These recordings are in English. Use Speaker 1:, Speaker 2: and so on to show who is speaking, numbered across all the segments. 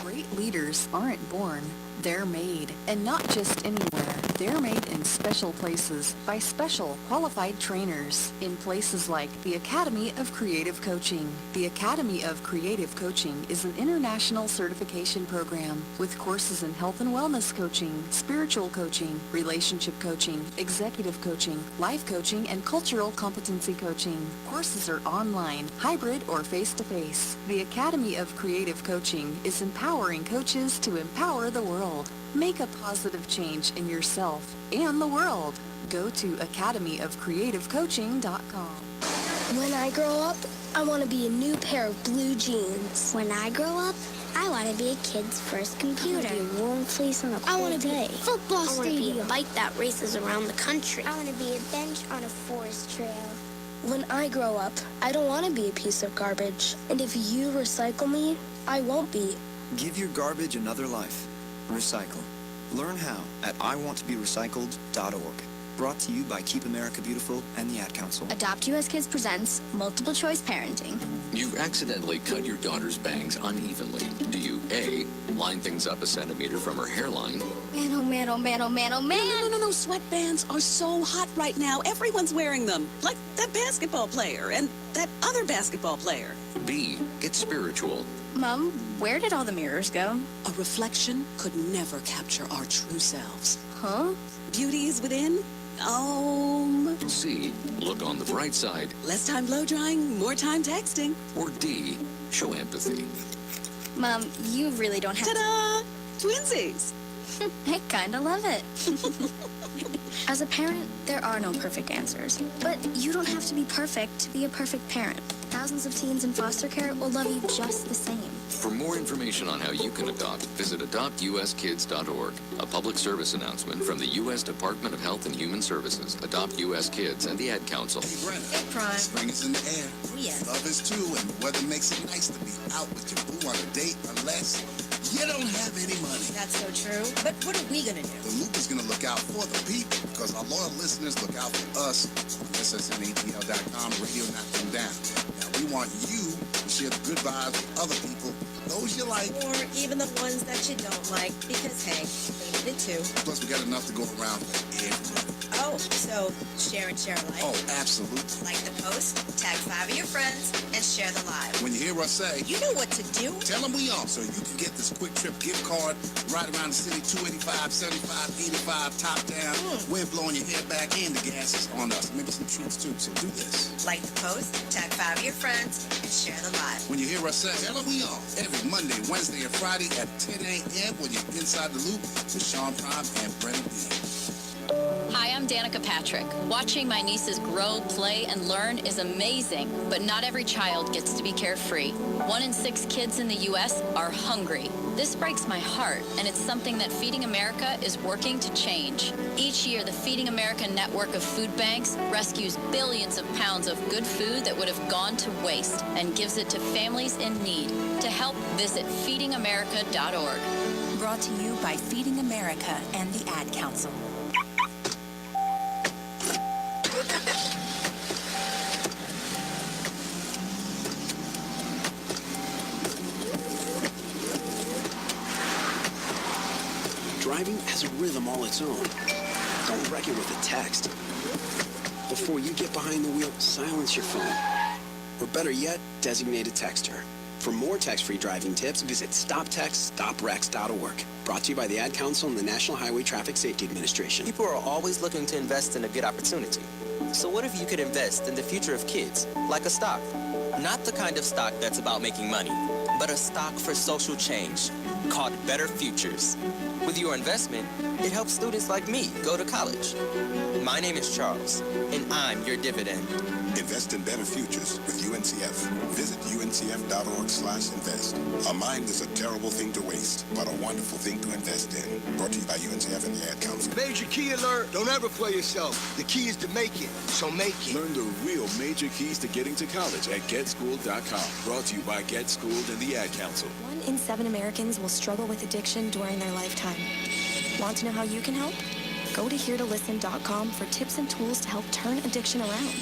Speaker 1: Great leaders aren't born, they're made, and not just anywhere. They're made in special places by special qualified trainers in places like the Academy of Creative Coaching. The Academy of Creative Coaching is an international certification program with courses in health and wellness coaching, spiritual coaching, relationship coaching, executive coaching, life coaching, and cultural competency coaching. Courses are online, hybrid, or face-to-face. The Academy of Creative Coaching is empowering coaches to empower the world. Make a positive change in yourself and the world. Go to academyofcreativecoaching.com.
Speaker 2: When I grow up, I want to be a new pair of blue jeans.
Speaker 3: When I grow up, I want to be a kid's first computer.
Speaker 2: I want to be a warm place on a cold
Speaker 3: I want to be
Speaker 2: day.
Speaker 3: a football
Speaker 2: I want to be
Speaker 3: stadium.
Speaker 2: a bike that races around the country.
Speaker 3: I want to be a bench on a forest trail.
Speaker 2: When I grow up, I don't want to be a piece of garbage. And if you recycle me, I won't be.
Speaker 4: Give your garbage another life. Recycle. Learn how at iwanttoberecycled.org. Brought to you by Keep America Beautiful and the Ad Council.
Speaker 3: Adopt US Kids presents Multiple Choice Parenting.
Speaker 5: You accidentally cut your daughter's bangs unevenly. Do you A, line things up a centimeter from her hairline?
Speaker 3: Man, oh man, oh man, oh man, oh man.
Speaker 6: No. Sweatbands are so hot right now. Everyone's wearing them. Like that basketball player and that other basketball player.
Speaker 5: B, get spiritual.
Speaker 3: Mom, where did all the mirrors go?
Speaker 6: A reflection could never capture our true selves.
Speaker 3: Huh?
Speaker 6: Beauty is within.
Speaker 5: C, look on the bright side.
Speaker 6: Less time blow drying, more time texting.
Speaker 5: Or D, show empathy.
Speaker 3: Mom, you really don't have
Speaker 6: Ta-da! Twinsies!
Speaker 3: I kinda love it. As a parent, there are no perfect answers. But you don't have to be perfect to be a perfect parent. Thousands of teens in foster care will love you just the same.
Speaker 5: For more information on how you can adopt, visit adoptuskids.org. A public service announcement from the U.S. Department of Health and Human Services, Adopt U.S. Kids, and the Ad Council.
Speaker 7: Hey, Brenna.
Speaker 8: Hey, Prime.
Speaker 7: Spring is in the air.
Speaker 8: Oh, yeah.
Speaker 7: Love is too, and the weather makes it nice to be out with your boo on a date unless you don't have any money.
Speaker 8: That's so true. But what are we going to do?
Speaker 7: The Loop is going to look out for the people because our loyal listeners look out for us on SSNATL.com, Radio Knock Them Down. Now, we want you to share the good vibes with other people, those you like.
Speaker 8: Or even the ones that you don't like, because, hey, they need it too.
Speaker 7: Plus, we got enough to go around for everyone.
Speaker 8: Oh, so share and share alike.
Speaker 7: Oh, absolutely.
Speaker 8: Like the post, tag 5 of your friends, and share the live.
Speaker 7: When you hear us say,
Speaker 8: You know what to do.
Speaker 7: tell them we on so you can get this quick trip gift card right around the city, 285, 75, 85, top down. Wind blowing your hair back and the gas is on us. Maybe some treats too, so do this.
Speaker 8: Like the post, tag 5 of your friends, and share the live.
Speaker 7: When you hear us say, tell them we on every Monday, Wednesday, and Friday at 10 a.m. when you're inside the loop with Sean Prime and Brennan B.
Speaker 9: Hi, I'm Danica Patrick. Watching my nieces grow, play, and learn is amazing, but not every child gets to be carefree. 1 in 6 kids in the U.S. are hungry. This breaks my heart, and it's something that Feeding America is working to change. Each year, the Feeding America network of food banks rescues billions of pounds of good food that would have gone to waste and gives it to families in need. To help, visit feedingamerica.org.
Speaker 10: Brought to you by Feeding America and the Ad Council.
Speaker 11: Driving has a rhythm all its own. Don't wreck it with a text. Before you get behind the wheel, silence your phone. Or better yet, designate a texter. For more text-free driving tips, visit stoptextstoprex.org. Brought to you by the Ad Council and the National Highway Traffic Safety Administration.
Speaker 12: People are always looking to invest in a good opportunity. So what if you could invest in the future of kids, like a stock? Not the kind of stock that's about making money, but a stock for social change, called Better Futures. With your investment, it helps students like me go to college. My name is Charles, and I'm your dividend.
Speaker 13: Invest in better futures with UNCF. Visit uncf.org/invest. A mind is a terrible thing to waste, but a wonderful thing to invest in. Brought to you by UNCF and the Ad Council.
Speaker 14: Major key alert. Don't ever play yourself. The key is to make it, so make it.
Speaker 15: Learn the real major keys to getting to college at GetSchooled.com. Brought to you by Get Schooled and the Ad Council.
Speaker 16: 1 in 7 Americans will struggle with addiction during their lifetime. Want to know how you can help?
Speaker 2: Go to heretolisten.com for tips and tools to help turn addiction around.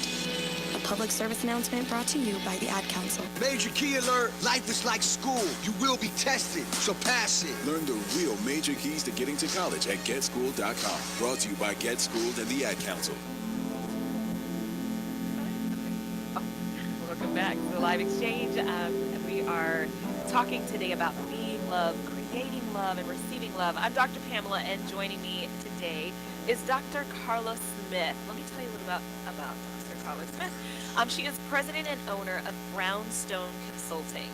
Speaker 2: A public service announcement brought to you by the Ad Council.
Speaker 14: Major key alert. Life is like school. You will be tested, so pass it.
Speaker 15: Learn the real major keys to getting to college at GetSchooled.com. Brought to you by Get Schooled and the Ad Council.
Speaker 16: Welcome back to the Live Exchange. We are talking today about being love, creating love, and receiving love. I'm Dr. Pamela, and joining me today is Dr. Carla Smith. Let me tell you a little about Dr. Carla Smith. She is president and owner of Brownstone Consulting.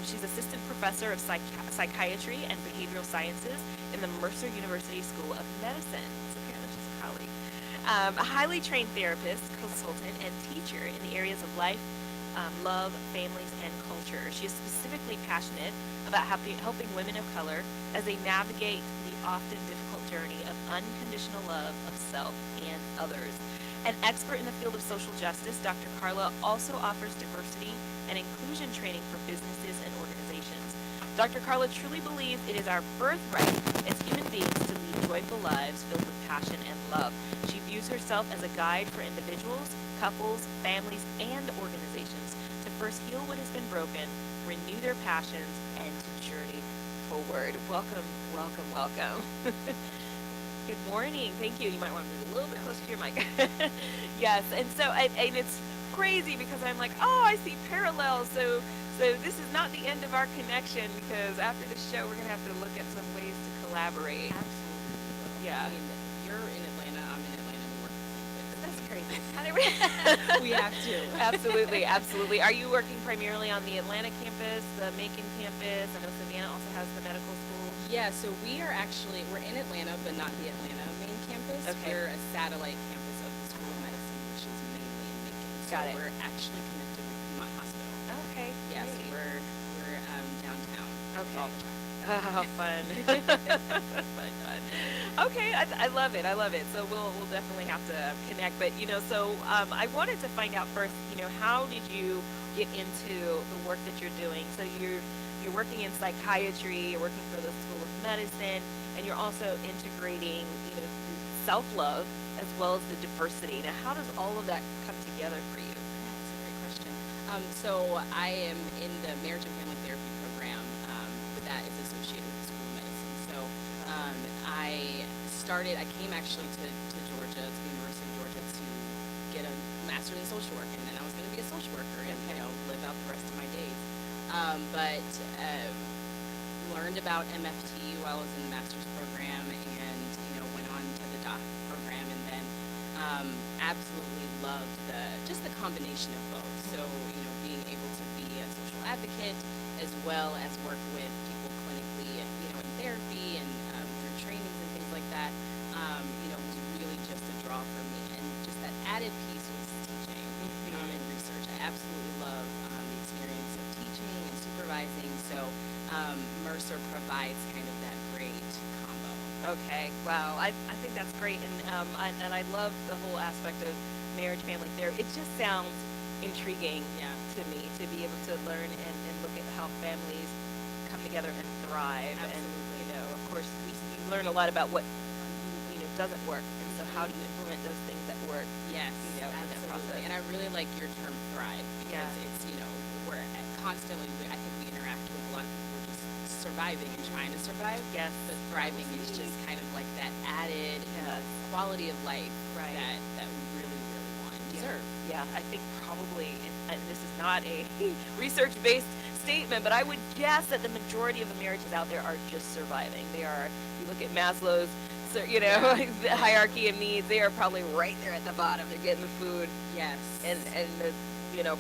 Speaker 16: She's assistant professor of psychiatry and behavioral sciences in the Mercer University School of Medicine. So apparently she's a colleague. A highly trained therapist, consultant, and teacher in the areas of life, love, families, and culture. She is specifically passionate about helping women of color as they navigate the often difficult journey of unconditional love of self and others. An expert in the field of social justice, Dr. Carla also offers diversity and inclusion training for businesses and organizations. Dr. Carla truly believes it is our birthright as human beings to lead joyful lives filled with passion and love. She views herself as a guide for individuals, couples, families, and organizations to first heal what has been broken, renew their passions, and to journey forward. Welcome, welcome, welcome. Good morning. Thank you. You might want to move a little bit closer to your mic. Yes, and so and it's crazy because I'm like, oh, I see parallels. So this is not the end of our connection, because after the show we're gonna have to look at some ways to collaborate. Absolutely. Yeah.
Speaker 17: I mean, you're in Atlanta. I'm in Atlanta. We work.
Speaker 16: That's crazy.
Speaker 17: We have to.
Speaker 16: Absolutely, absolutely. Are you working primarily on the Atlanta campus, the Macon campus? I know Savannah also has the medical school.
Speaker 17: Yeah, so we're in Atlanta, but not the Atlanta main campus.
Speaker 16: Okay.
Speaker 17: We're a satellite campus of the School of Medicine, which is mainly in Macon.
Speaker 16: Got it.
Speaker 17: We're actually connected with Fremont Hospital.
Speaker 16: Okay.
Speaker 17: Yes,
Speaker 16: great.
Speaker 17: we're downtown.
Speaker 16: Okay.
Speaker 17: All the time.
Speaker 16: Oh, fun. fun. Okay, I love it. I love it. So we'll definitely have to connect. But so I wanted to find out first, how did you get into the work that you're doing? So you're working in psychiatry, you're working for the School of Medicine, and you're also integrating, self-love as well as the diversity. Now, how does all of that come together for you?
Speaker 17: That's a great question. So I am in the marriage and family therapy program that is associated with the School of Medicine. So I came actually to Georgia, to the University of Georgia, to get a master's in social work, and then I was going to be a social worker and live out the rest of my days. But learned about MFT while I was in the master's program, and went on to the doc program, and then absolutely loved the combination of both. So being able to be a social advocate as well as work with people clinically, in therapy and through trainings and things like that, was really just a draw for me. And just that added piece was teaching, and research. I absolutely love the experience of teaching and supervising. So Mercer provides kind of that great combo.
Speaker 16: Okay, wow, I think that's great, and I love the whole aspect of marriage, family therapy. It just sounds intriguing to me to be able to learn and look at how families come together and thrive.
Speaker 17: Absolutely.
Speaker 16: And of course, we learn a lot about what doesn't work, and so how do you implement those things that work?
Speaker 17: Yes,
Speaker 16: in that process.
Speaker 17: And I really like your term thrive, because it's we're constantly, I think we interact with a lot of people just surviving and trying to survive.
Speaker 16: Yes,
Speaker 17: but thriving is just kind of like that added quality of life that we really, really want and deserve.
Speaker 16: Yeah, I think probably, and this is not a research-based statement, but I would guess that the majority of the marriages out there are just surviving. They are, you look at Maslow's, the hierarchy of needs, they are probably right there at the bottom. They're getting the food,
Speaker 17: yes,
Speaker 16: and the,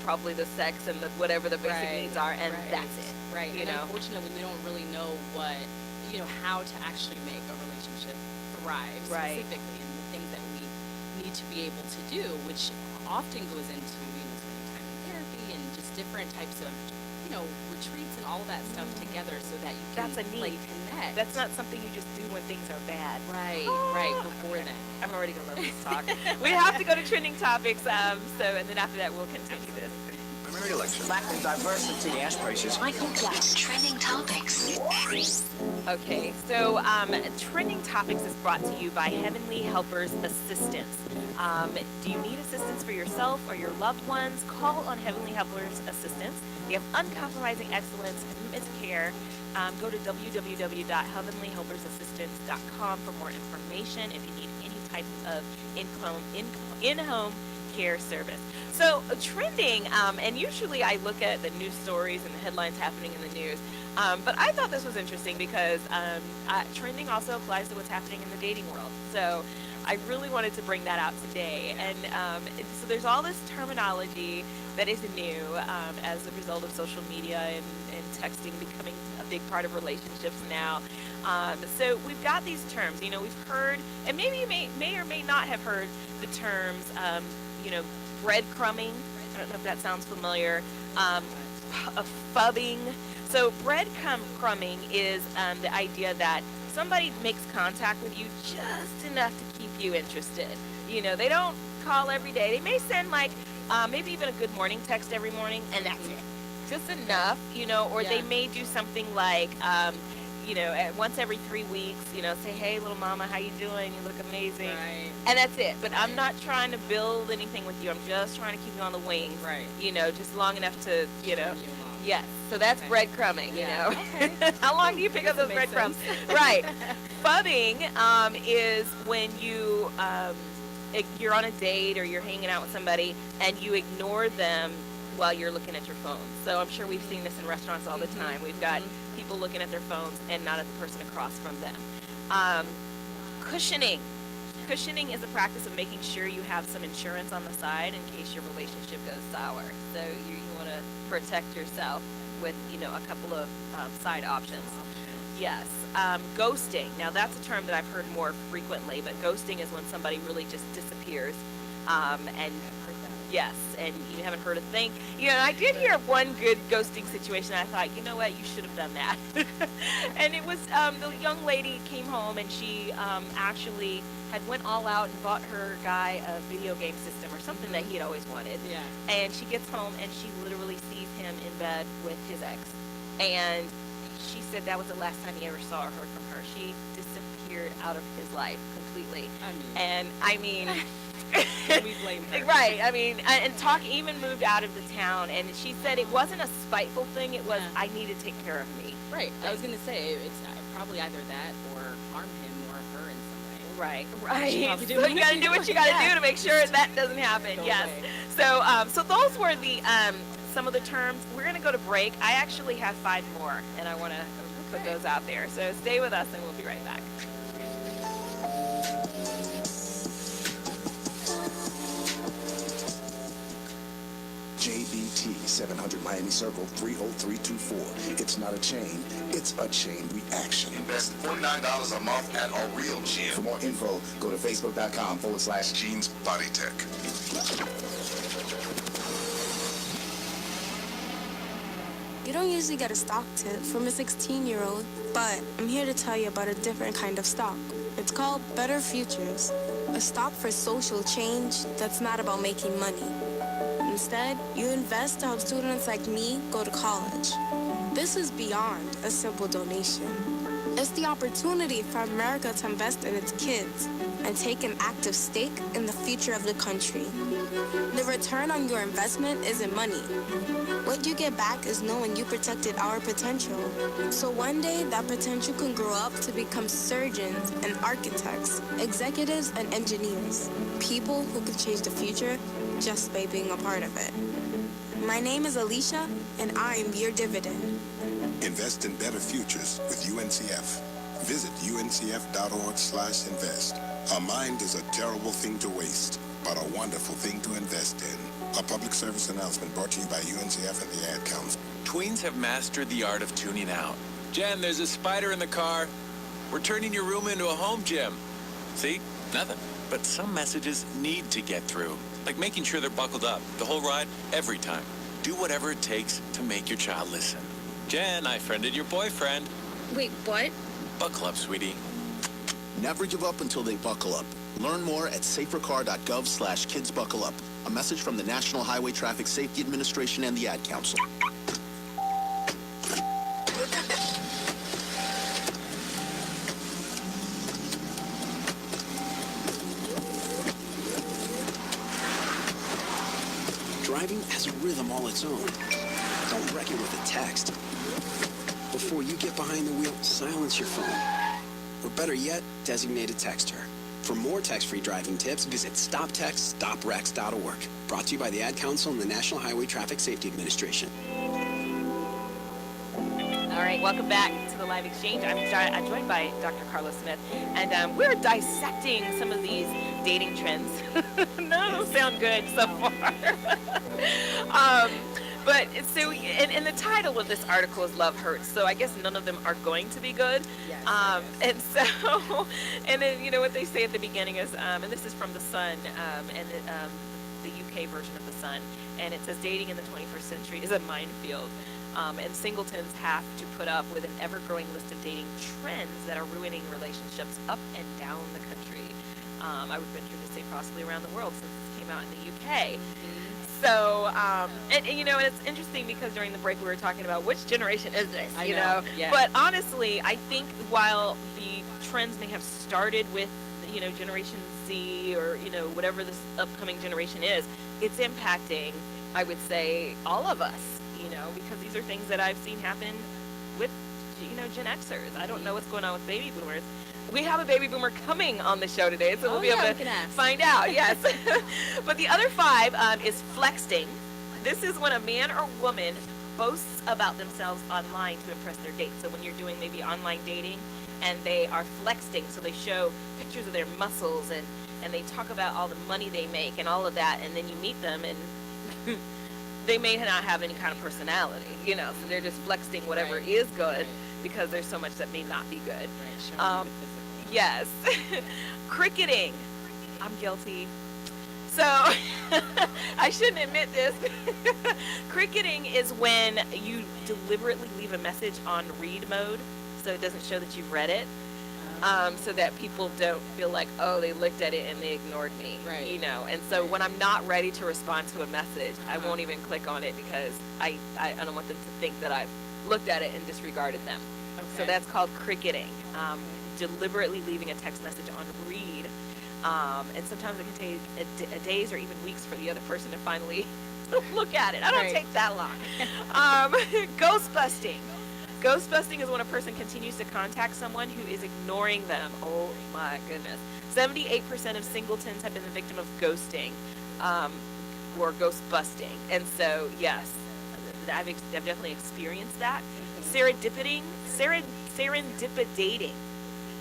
Speaker 16: probably the sex and the whatever the basic needs are, and that's it.
Speaker 17: Right. And unfortunately, we don't really know what, how to actually make a relationship thrive specifically, and the things that we need to be able to do, which often goes into spending time in therapy and just different types of retreats and all of that stuff together, so that you can connect.
Speaker 16: That's not something you just do when things are bad.
Speaker 17: Right, before then.
Speaker 16: I'm already gonna love this talk. We have to go to trending topics, and then after that we'll continue this.
Speaker 18: primary election.
Speaker 19: Lack of diversity.
Speaker 18: Gas prices.
Speaker 19: Michael Jackson. Trending topics.
Speaker 16: Okay, so Trending Topics is brought to you by Heavenly Helpers Assistance. Do you need assistance for yourself or your loved ones? Call on Heavenly Helpers Assistance. They have uncompromising excellence and commitment to care. Go to www.heavenlyhelpersassistance.com for more information if you need any type of in-home care service. So trending, and usually I look at the news stories and the headlines happening in the news, but I thought this was interesting because trending also applies to what's happening in the dating world. So I really wanted to bring that out today. And so there's all this terminology that is new as a result of social media and texting becoming a big part of relationships now. So we've got these terms, you know, we've heard, and maybe you may or may not have heard the terms, you know, breadcrumbing. I don't know if that sounds familiar. Phubbing. So breadcrumbing is the idea that somebody makes contact with you just enough to keep you interested. You know, they don't call every day. They may send like maybe even a good morning text every morning, and that's it. Just enough, you know, or they may do something like, you know, once every 3 weeks, you know, say, hey, little mama, how you doing? You look amazing. Right. And that's it. But I'm not trying to build anything with you. I'm just trying to keep you on the wings. Right. You know, just long enough to, you know. Yes. So that's breadcrumbing, you know. Okay. How long do you pick up those breadcrumbs? Right. Phubbing is when you, you're on a date or you're hanging out with somebody and you ignore them while you're looking at your phone. So I'm sure we've seen this in restaurants all the time. We've got people looking at their phones and not at the person across from them. Cushioning. Cushioning is the practice of making sure you have some insurance on the side in case your relationship goes sour. So you want to protect yourself with, you know, a couple of side options. Yes. Ghosting. Now that's a term that I've heard more frequently, but ghosting is when somebody really just disappears. And yes, and you haven't heard a thing. You know, I did hear of one good ghosting situation. I thought, you know what, you should have done that. And it was the young lady came home and she actually had went all out and bought her guy a video game system or something that he had always wanted. Yeah. And she gets home and she literally sees him in bed with his ex. And she said that was the last time he ever saw or heard from her. She disappeared out of his life completely. I mean, we blame her. Right. I mean, and even moved out of the town. And she said it wasn't a spiteful thing. It was, I need to take care of me.
Speaker 17: Right. I was going to say, it's probably either that or harm him or her in some way.
Speaker 16: Right. So you got to do what you got to do to make sure that doesn't happen. Yes. So, so those were the some of the terms. We're going to go to break. I actually have 5 more, and I want to put those out there. So stay with us, and we'll be right back.
Speaker 13: JBT 700 Miami Circle 30324. It's not a chain, it's a chain reaction.
Speaker 7: Invest $49 a month at a real gym.
Speaker 13: For more info, go to facebook.com/Jeans Body Tech.
Speaker 2: You don't usually get a stock tip from a 16-year-old, but I'm here to tell you about a different kind of stock. It's called Better Futures, a stock for social change that's not about making money. Instead, you invest to help students like me go to college. This is beyond a simple donation. It's the opportunity for America to invest in its kids and take an active stake in the future of the country. The return on your investment isn't money. What you get back is knowing you protected our potential. So one day, that potential can grow up to become surgeons and architects, executives and engineers, people who can change the future just by being a part of it. My name is Alicia, and I am your dividend.
Speaker 13: Invest in better futures with UNCF. Visit uncf.org/invest. A mind is a terrible thing to waste, but a wonderful thing to invest in. A public service announcement brought to you by UNCF and the Ad Council.
Speaker 15: Tweens have mastered the art of tuning out. Jen, there's a spider in the car. We're turning your room into a home gym. See? Nothing. But some messages need to get through. Like making sure they're buckled up the whole ride, every time. Do whatever it takes to make your child listen. Jen, I friended your boyfriend.
Speaker 3: Wait, what?
Speaker 15: Buckle up, sweetie.
Speaker 20: Never give up until they buckle up. Learn more at safercar.gov/kidsbuckleup.
Speaker 18: A message from the National Highway Traffic Safety Administration and the Ad Council.
Speaker 11: Driving has a rhythm all its own. Don't wreck it with a text. Before you get behind the wheel, silence your phone. Or better yet, designate a texter. For more text-free driving tips, visit stoptextstoprex.org. Brought to you by the Ad Council and the National Highway Traffic Safety Administration.
Speaker 16: All right, welcome back to the Live Exchange. I'm joined by Dr. Carlos Smith, and we're dissecting some of these dating trends. None of them sound good so far. But so, and the title of this article is Love Hurts, so I guess none of them are going to be good.
Speaker 17: Yes,
Speaker 16: and so, and then, you know, what they say at the beginning is, and this is from The Sun, and the UK version of The Sun, and it says, dating in the 21st century is a minefield. And singletons have to put up with an ever-growing list of dating trends that are ruining relationships up and down the country. I would venture to say possibly around the world, since this came out in the UK. So, and you know, and it's interesting because during the break we were talking about which generation is this, you know?
Speaker 17: Yeah.
Speaker 16: But honestly, I think while the trends may have started with, you know, Generation Z or, you know, whatever this upcoming generation is, it's impacting, I would say, all of us, you know, because these are things that I've seen happen with, you know, Gen Xers. I don't know what's going on with baby boomers. We have a baby boomer coming on the show today, so we'll be able to find out, yes. But the other 5 is flexting. This is when a man or woman boasts about themselves online to impress their date. So when you're doing maybe online dating and they are flexing, so they show pictures of their muscles and they talk about all the money they make and all of that, and then you meet them and they may not have any kind of personality, you know, so they're just flexing whatever is good because there's so much that may not be good. Yes. Cricketing. I'm guilty. So, I shouldn't admit this. Cricketing is when you deliberately leave a message on read mode so it doesn't show that you've read it. So that people don't feel like, oh, they looked at it and they ignored me, you know. And so when I'm not ready to respond to a message, I won't even click on it because I don't want them to think that I've looked at it and disregarded them. So that's called cricketing, deliberately leaving a text message on read. And sometimes it can take days or even weeks for the other person to finally look at it. I don't take that long. Ghostbusting. Ghostbusting is when a person continues to contact someone who is ignoring them. Oh my goodness. 78% of singletons have been the victim of ghosting or ghostbusting. And so, yes, I've definitely experienced that. Serendipidating.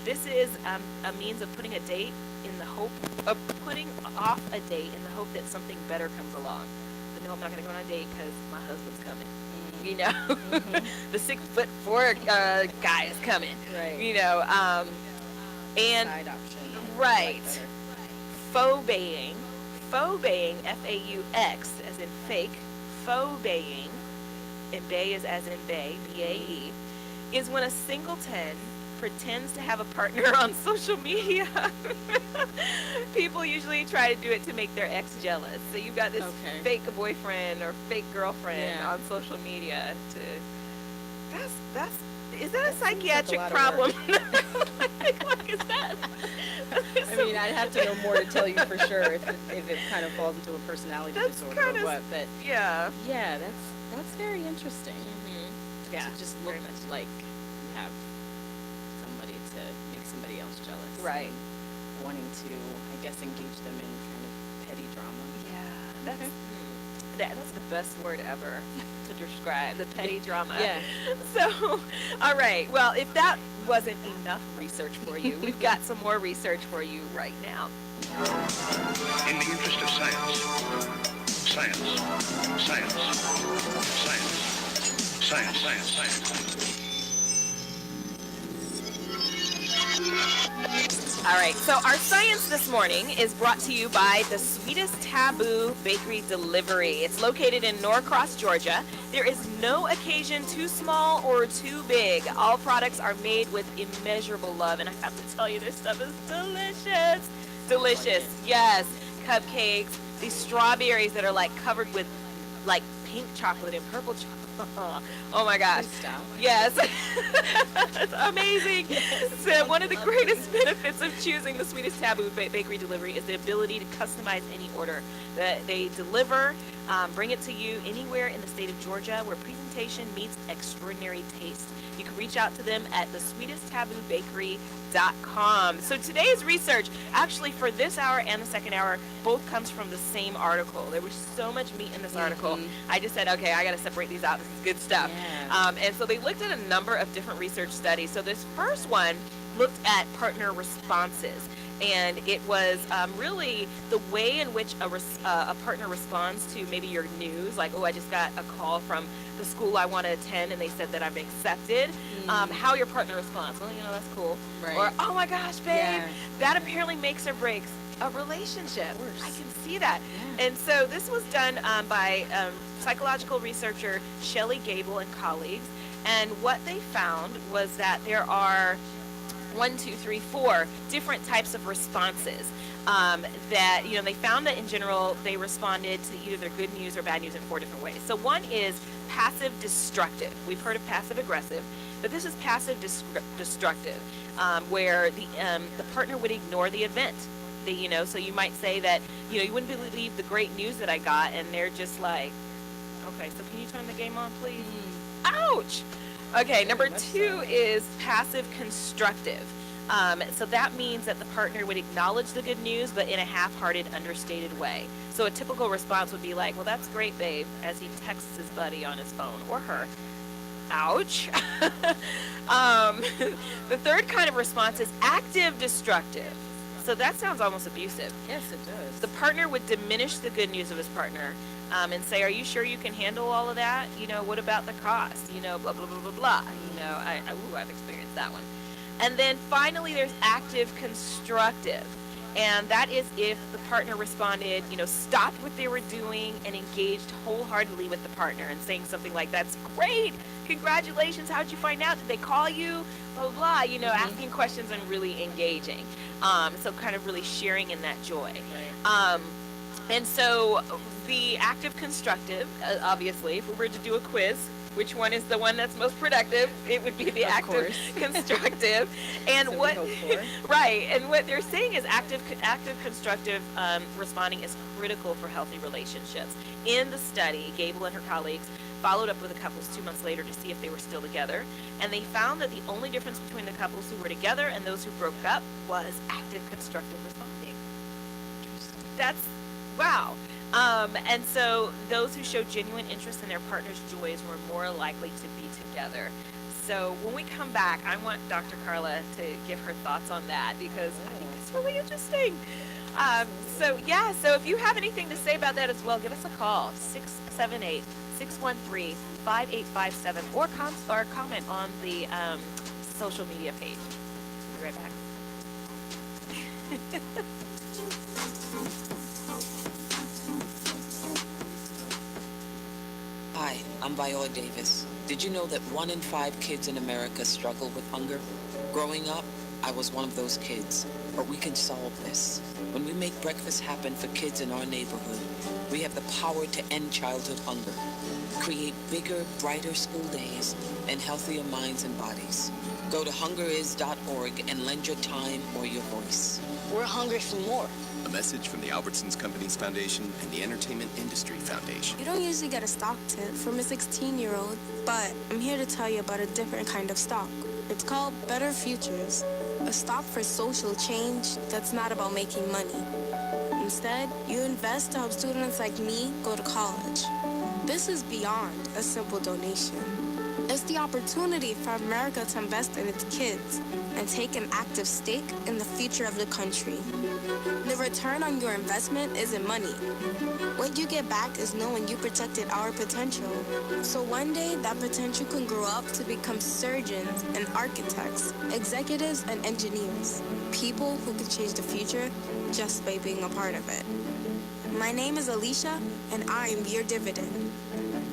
Speaker 16: This is a means of putting a date in the hope of putting off a date in the hope that something better comes along. But no, I'm not going to go on a date because my husband's coming. You know, the 6'4" guy is coming. You know, and
Speaker 17: side option.
Speaker 16: Faux baying, F-A-U-X, as in fake. Faux baying, and bay is as in bay, B-A-E, is when a singleton pretends to have a partner on social media. People usually try to do it to make their ex jealous. So you've got this fake boyfriend or fake girlfriend on social media. Is that a psychiatric problem? Like, is that?
Speaker 17: I mean, I'd have to know more to tell you for sure if it kind of falls into a personality disorder or what. But yeah, that's very interesting.
Speaker 16: Yeah,
Speaker 17: to just look like you have somebody to make somebody else jealous. Wanting to, I guess, engage them in kind of petty drama.
Speaker 16: Yeah, that's the best word ever to describe the petty drama.
Speaker 17: Yeah.
Speaker 16: So, all right. Well, if that wasn't enough research for you, we've got some more research for you right now.
Speaker 20: In the interest of science.
Speaker 16: All right, so our science this morning is brought to you by the Sweetest Taboo Bakery Delivery. It's located in Norcross, Georgia. There is no occasion too small or too big. All products are made with immeasurable love, and I have to tell you, this stuff is delicious. Delicious, yes. cupcakes, these strawberries that are like covered with like pink chocolate and purple chocolate. Oh my gosh. Yes. It's amazing. So one of the greatest benefits of choosing the Sweetest Taboo Bakery Delivery is the ability to customize any order that they deliver, bring it to you anywhere in the state of Georgia where presentation meets extraordinary taste. You can reach out to them at thesweetesttaboobakery.com. So today's research, actually for this hour and the second hour, both comes from the same article. There was so much meat in this article. I just said, okay, I got to separate these out. This is good stuff. And so they looked at a number of different research studies. So this first one looked at partner responses. And it was really the way in which a partner responds to maybe your news, like, oh, I just got a call from the school I want to attend, and they said that I'm accepted. How your partner responds, well, that's cool.
Speaker 17: Right.
Speaker 16: Or, oh my gosh, babe, that apparently makes or breaks a relationship. I can see that. And so this was done by psychological researcher Shelley Gable and colleagues. And what they found was that there are 4 different types of responses that, they found that in general they responded to either good news or bad news in 4 different ways. So one is passive destructive. We've heard of passive aggressive, but this is passive destructive, where the partner would ignore the event. So you might say that, you wouldn't believe the great news that I got, and they're just like, okay, so can you turn the game on, please? Ouch! Okay, number 2 is passive constructive. So that means that the partner would acknowledge the good news, but in a half-hearted, understated way. So a typical response would be like, well, that's great, babe, as he texts his buddy on his phone, or her. Ouch. The third kind of response is active destructive. So that sounds almost abusive.
Speaker 17: Yes, it does.
Speaker 16: The partner would diminish the good news of his partner and say, are you sure you can handle all of that? What about the cost? Blah, blah, blah, blah, blah. I've experienced that one. And then finally, there's active constructive. And that is if the partner responded, stopped what they were doing and engaged wholeheartedly with the partner and saying something like, that's great, congratulations, how'd you find out? Did they call you? Blah, blah, blah, asking questions and really engaging. So kind of really sharing in that joy. Right. And so the active constructive, obviously, if we were to do a quiz, which one is the one that's most productive? It would be the active constructive. And right, and what they're saying is active constructive responding is critical for healthy relationships. In the study, Gable and her colleagues followed up with the couples 2 months later to see if they were still together, and they found that the only difference between the couples who were together and those who broke up was active constructive responding. That's wow. And so those who showed genuine interest in their partner's joys were more likely to be together. So when we come back, I want Dr. Carla to give her thoughts on that, because I think it's really interesting. So if you have anything to say about that as well, give us a call, 678-613-5857, or comment on the social media page. We'll be right back.
Speaker 21: Hi, I'm Viola Davis. Did you know that 1 in 5 kids in America struggle with hunger? Growing up, I was one of those kids. But we can solve this. When we make breakfast happen for kids in our neighborhood, we have the power to end childhood hunger, create bigger, brighter school days, and healthier minds and bodies. Go to hungeris.org and lend your time or your voice.
Speaker 19: We're hungry for more.
Speaker 18: A message from the Albertsons Companies Foundation and the Entertainment Industry Foundation.
Speaker 2: You don't usually get a stock tip from a 16-year-old, but I'm here to tell you about a different kind of stock. It's called Better Futures, a stock for social change that's not about making money. Instead, you invest to help students like me go to college. This is beyond a simple donation. It's the opportunity for America to invest in its kids and take an active stake in the future of the country. The return on your investment isn't money. What you get back is knowing you protected our potential. So one day, that potential can grow up to become surgeons and architects, executives and engineers, people who can change the future just by being a part of it. My name is Alicia, and I am your dividend.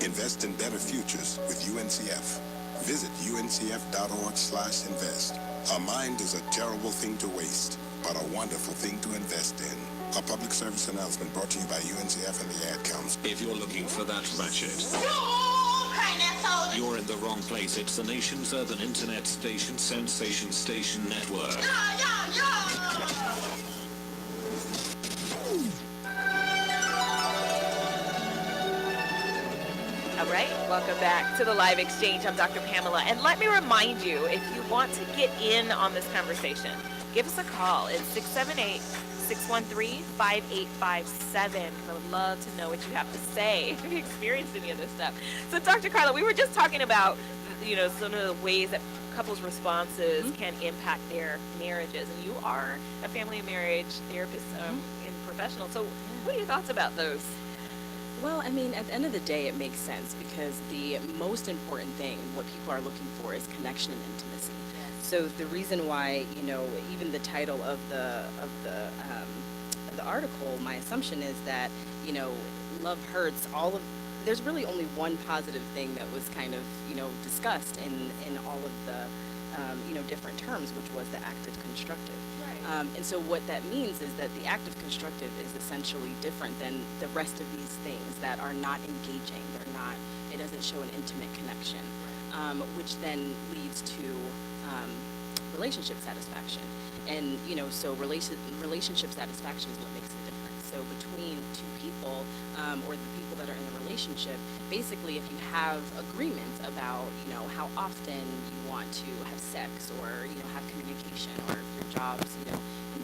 Speaker 13: Invest in better futures with UNCF. Visit uncf.org/invest. A mind is a terrible thing to waste, but a wonderful thing to invest in. A public service announcement brought to you by UNCF and the Ad Council.
Speaker 20: If you're looking for that ratchet, you're in the wrong place. It's the nation's urban internet station, Sensation Station Network.
Speaker 16: All right, welcome back to the Live Exchange. I'm Dr. Pamela, and let me remind you, if you want to get in on this conversation, give us a call. It's 678-613-5857. I would love to know what you have to say if you experienced any of this stuff. So, Dr. Carla, we were just talking about, some of the ways that couples' responses can impact their marriages, and you are a family and marriage therapist and professional. So, what are your thoughts about those?
Speaker 17: Well, I mean, at the end of the day, it makes sense because the most important thing, what people are looking for, is connection and intimacy. So the reason why, even the title of the article, my assumption is that, love hurts. There's really only one positive thing that was kind of, discussed in all of the, different terms, which was the active constructive. And so what that means is that the active constructive is essentially different than the rest of these things that are not engaging. It doesn't show an intimate connection, which then leads to relationship satisfaction. And, so relationship satisfaction is what makes the difference. So between two people, or the people that are in the relationship, basically if you have agreements about, how often you want to have sex or, have communication, or if your jobs, in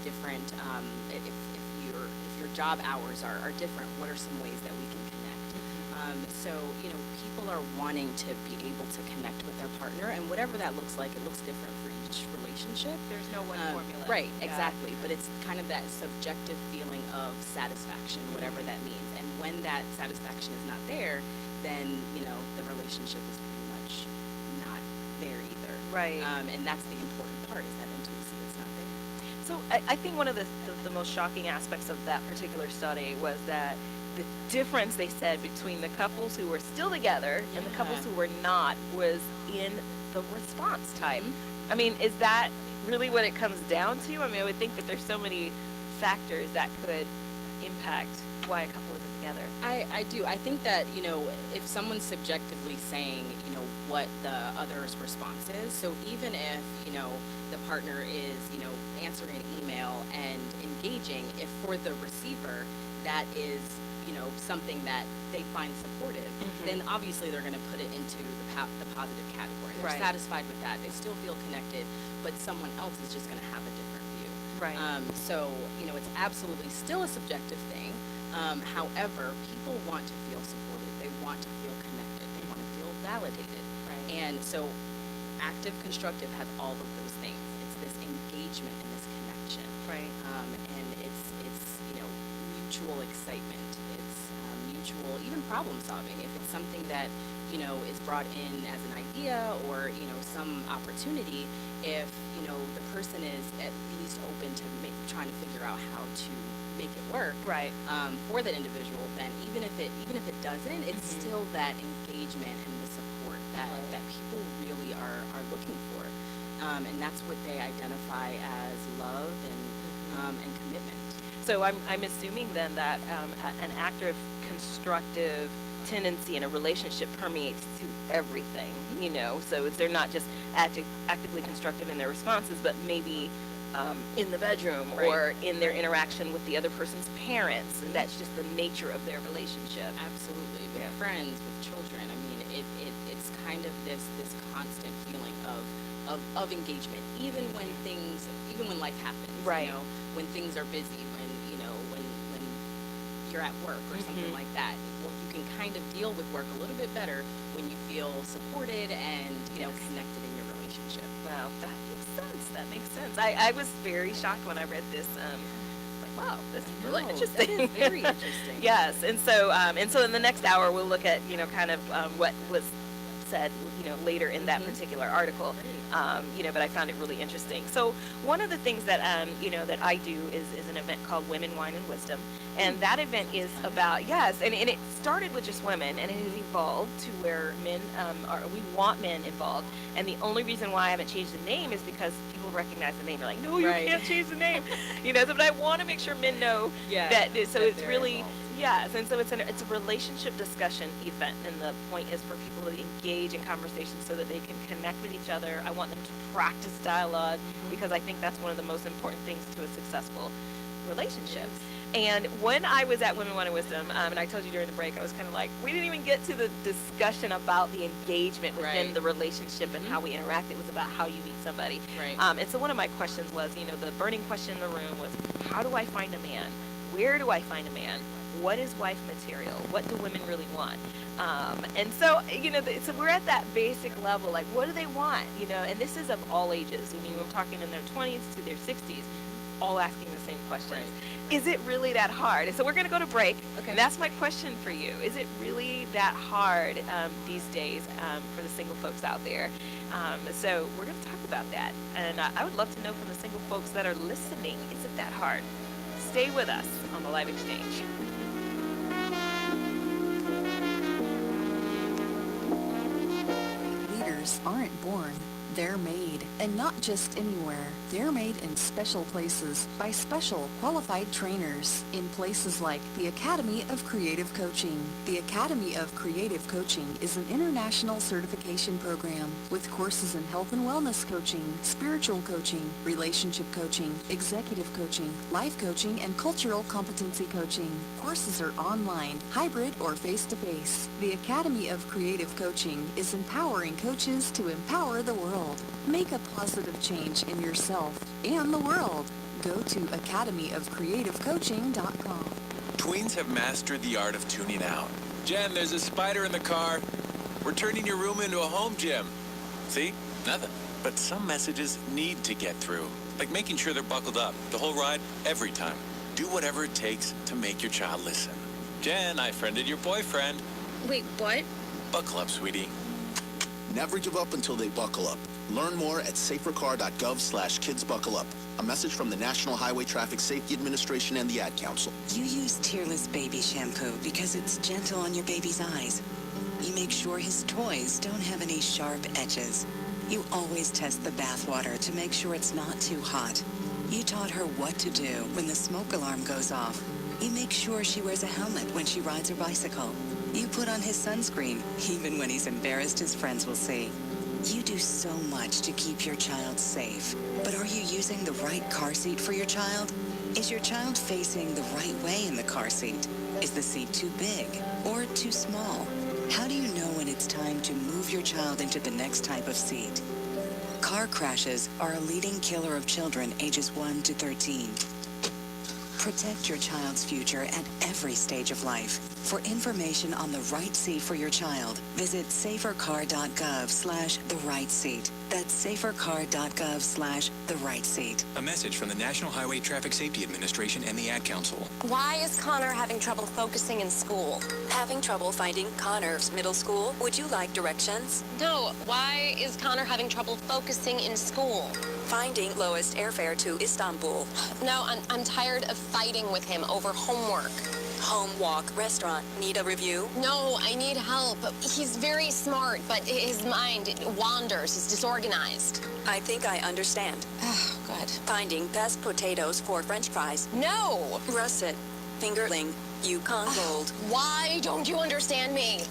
Speaker 17: different, if your job hours are different, what are some ways that we can connect? So, people are wanting to be able to connect with their partner, and whatever that looks like, it looks different for each relationship.
Speaker 16: There's no one formula.
Speaker 17: Right, exactly. But it's kind of that subjective feeling of satisfaction, whatever that means. And when that satisfaction is not there, then, the relationship is pretty much not there either.
Speaker 16: Right.
Speaker 17: And that's the important part, is that intimacy is not there.
Speaker 16: So I think one of the most shocking aspects of that particular study was that the difference, they said, between the couples who were still together and the couples who were not was in the response type. I mean, is that really what it comes down to? I mean, I would think that there's so many factors that could impact why a couple isn't together.
Speaker 17: I do. I think that, if someone's subjectively saying, what the other's response is, so even if, the partner is, answering an email and engaging, if for the receiver that is, something that they find supportive, then obviously they're going to put it into the positive category. They're satisfied with that. They still feel connected, but someone else is just going to have a different view.
Speaker 16: Right.
Speaker 17: So, it's absolutely still a subjective thing. However, people want to feel supported. They want to feel connected. They want to feel validated.
Speaker 16: Right.
Speaker 17: And so active constructive has all of those things. It's this engagement and this connection.
Speaker 16: Right.
Speaker 17: And it's mutual excitement. It's mutual, even problem solving. If it's something that, is brought in as an idea or, some opportunity, if, the person is at least open to trying to figure out how to make it work for that individual, then even if it doesn't, it's still that engagement and the support that people really are looking for. And that's what they identify as love and commitment.
Speaker 16: So I'm assuming then that an active constructive tendency in a relationship permeates to everything, so they're not just actively constructive in their responses, but maybe in the bedroom or in their interaction with the other person's parents, and that's just the nature of their relationship.
Speaker 17: Absolutely. With friends, with children, I mean, it's kind of this constant feeling of engagement, even when life happens, when things are busy, when you're at work or something like that. Well, you can kind of deal with work a little bit better when you feel supported and connected in your relationship.
Speaker 16: Wow, that makes sense. I was very shocked when I read this. Wow, this is really interesting.
Speaker 17: That is very interesting.
Speaker 16: Yes, and so in the next hour we'll look at kind of what was said, later in that particular article. But I found it really interesting. So one of the things that, that I do is an event called Women, Wine, and Wisdom. And that event is about, yes, and it started with just women, and it has evolved to where men we want men involved. And the only reason why I haven't changed the name is because people recognize the name. They're like, no, you can't change the name. But I want to make sure men know that. So it's really, yes, and so it's a relationship discussion event, and the point is for people to engage in conversation so that they can connect with each other. I want them to practice dialogue because I think that's one of the most important things to a successful relationship. And when I was at Women, Wine, and Wisdom, and I told you during the break, I was kind of like, we didn't even get to the discussion about the engagement within the relationship and how we interact. It was about how you meet somebody. And so one of my questions was, the burning question in the room was, how do I find a man? Where do I find a man? What is wife material? What do women really want? And so, so we're at that basic level, like, what do they want? And this is of all ages. We're talking in their 20s to their 60s, all asking the same questions. Is it really that hard? And so we're going to go to break. And that's my question for you. Is it really that hard these days for the single folks out there? So we're going to talk about that. And I would love to know from the single folks that are listening, is it that hard? Stay with us on the Live Exchange.
Speaker 1: Leaders aren't born, they're made. And not just anywhere. They're made in special places by special qualified trainers in places like the Academy of Creative Coaching. The Academy of Creative Coaching is an international certification program with courses in health and wellness coaching, spiritual coaching, relationship coaching, executive coaching, life coaching, and cultural competency coaching. Courses are online, hybrid, or face-to-face. The Academy of Creative Coaching is empowering coaches to empower the world. Make a positive change in yourself and the world. Go to academyofcreativecoaching.com.
Speaker 15: Tweens have mastered the art of tuning out. Jen, there's a spider in the car. We're turning your room into a home gym. See? Nothing. But some messages need to get through. Like making sure they're buckled up the whole ride, every time. Do whatever it takes to make your child listen. Jen, I friended your boyfriend.
Speaker 3: Wait, what?
Speaker 15: Buckle up, sweetie.
Speaker 22: Never give up until they buckle up. Learn more at safercar.gov/kidsbuckleup. A message from the National Highway Traffic Safety Administration and the Ad Council.
Speaker 6: You use Tearless Baby Shampoo because it's gentle on your baby's eyes. You make sure his toys don't have any sharp edges. You always test the bathwater to make sure it's not too hot. You taught her what to do when the smoke alarm goes off. You make sure she wears a helmet when she rides her bicycle. You put on his sunscreen, even when he's embarrassed his friends will see. You do so much to keep your child safe. But are you using the right car seat for your child? Is your child facing the right way in the car seat? Is the seat too big or too small? How do you know when it's time to move your child into the next type of seat? Car crashes are a leading killer of children ages 1 to 13. Protect your child's future at every stage of life. For information on the right seat for your child, visit safercar.gov/therightseat. That's safercar.gov/therightseat.
Speaker 23: A message from the National Highway Traffic Safety Administration and the Ad Council.
Speaker 24: Why is Connor having trouble focusing in school? Having trouble finding Connor's middle school? Would you like directions? No. Why is Connor having trouble focusing in school? Finding lowest airfare to Istanbul. No, I'm tired of fighting with him over homework. Home, walk, restaurant. Need a review? No, I need help. He's very smart, but his mind wanders. He's disorganized. I think I understand. Oh, good. Finding best potatoes for French fries. No! Russet, fingerling, Yukon Gold. Why don't you understand me?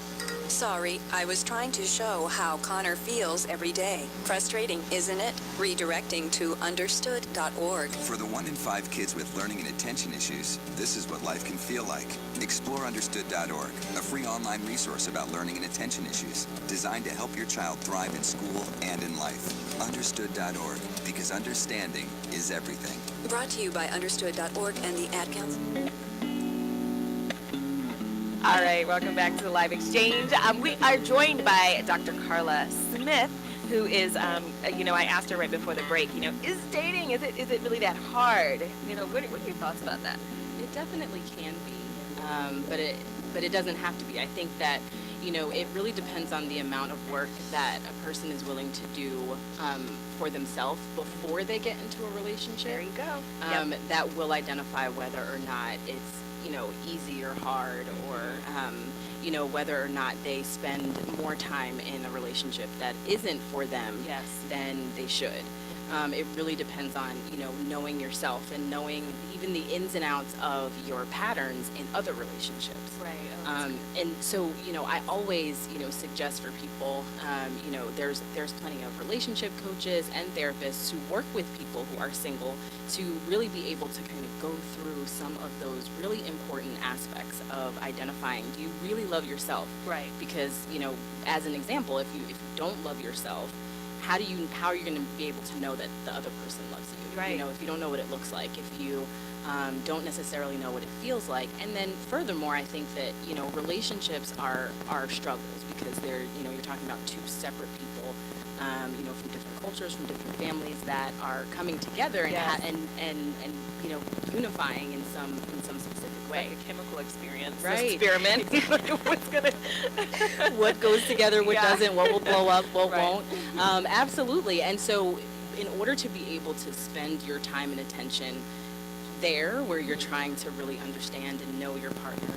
Speaker 24: Sorry, I was trying to show how Connor feels every day. Frustrating, isn't it? Redirecting to understood.org.
Speaker 25: For the 1 in 5 kids with learning and attention issues, this is what life can feel like. Explore understood.org, a free online resource about learning and attention issues, designed to help your child thrive in school and in life. Understood.org, because understanding is everything.
Speaker 24: Brought to you by understood.org and the Ad Council.
Speaker 16: All right, welcome back to the Live Exchange. We are joined by Dr. Carla Smith, who is, I asked her right before the break, is dating, is it really that hard? What are your thoughts about that?
Speaker 17: It definitely can be, but it doesn't have to be. I think that, it really depends on the amount of work that a person is willing to do for themselves before they get into a relationship.
Speaker 16: There you go.
Speaker 17: That will identify whether or not it's, easy or hard, or, whether or not they spend more time in a relationship that isn't for them than they should. It really depends on, knowing yourself and knowing even the ins and outs of your patterns in other relationships.
Speaker 16: Right.
Speaker 17: And so, I always, suggest for people, there's plenty of relationship coaches and therapists who work with people who are single to really be able to kind of go through some of those really important aspects of identifying, do you really love yourself?
Speaker 16: Right.
Speaker 17: Because, as an example, if you don't love yourself, how are you going to be able to know that the other person loves you?
Speaker 16: Right.
Speaker 17: If you don't know what it looks like, if you don't necessarily know what it feels like. And then furthermore, I think that, relationships are struggles because they're, you're talking about two separate people, from different cultures, from different families that are coming together and unifying in some specific way.
Speaker 16: Like a chemical experience.
Speaker 17: Right.
Speaker 16: Experiment. What's gonna
Speaker 17: what goes together, what doesn't, what will blow up, what
Speaker 16: Right.
Speaker 17: won't. Absolutely. And so in order to be able to spend your time and attention there where you're trying to really understand and know your partner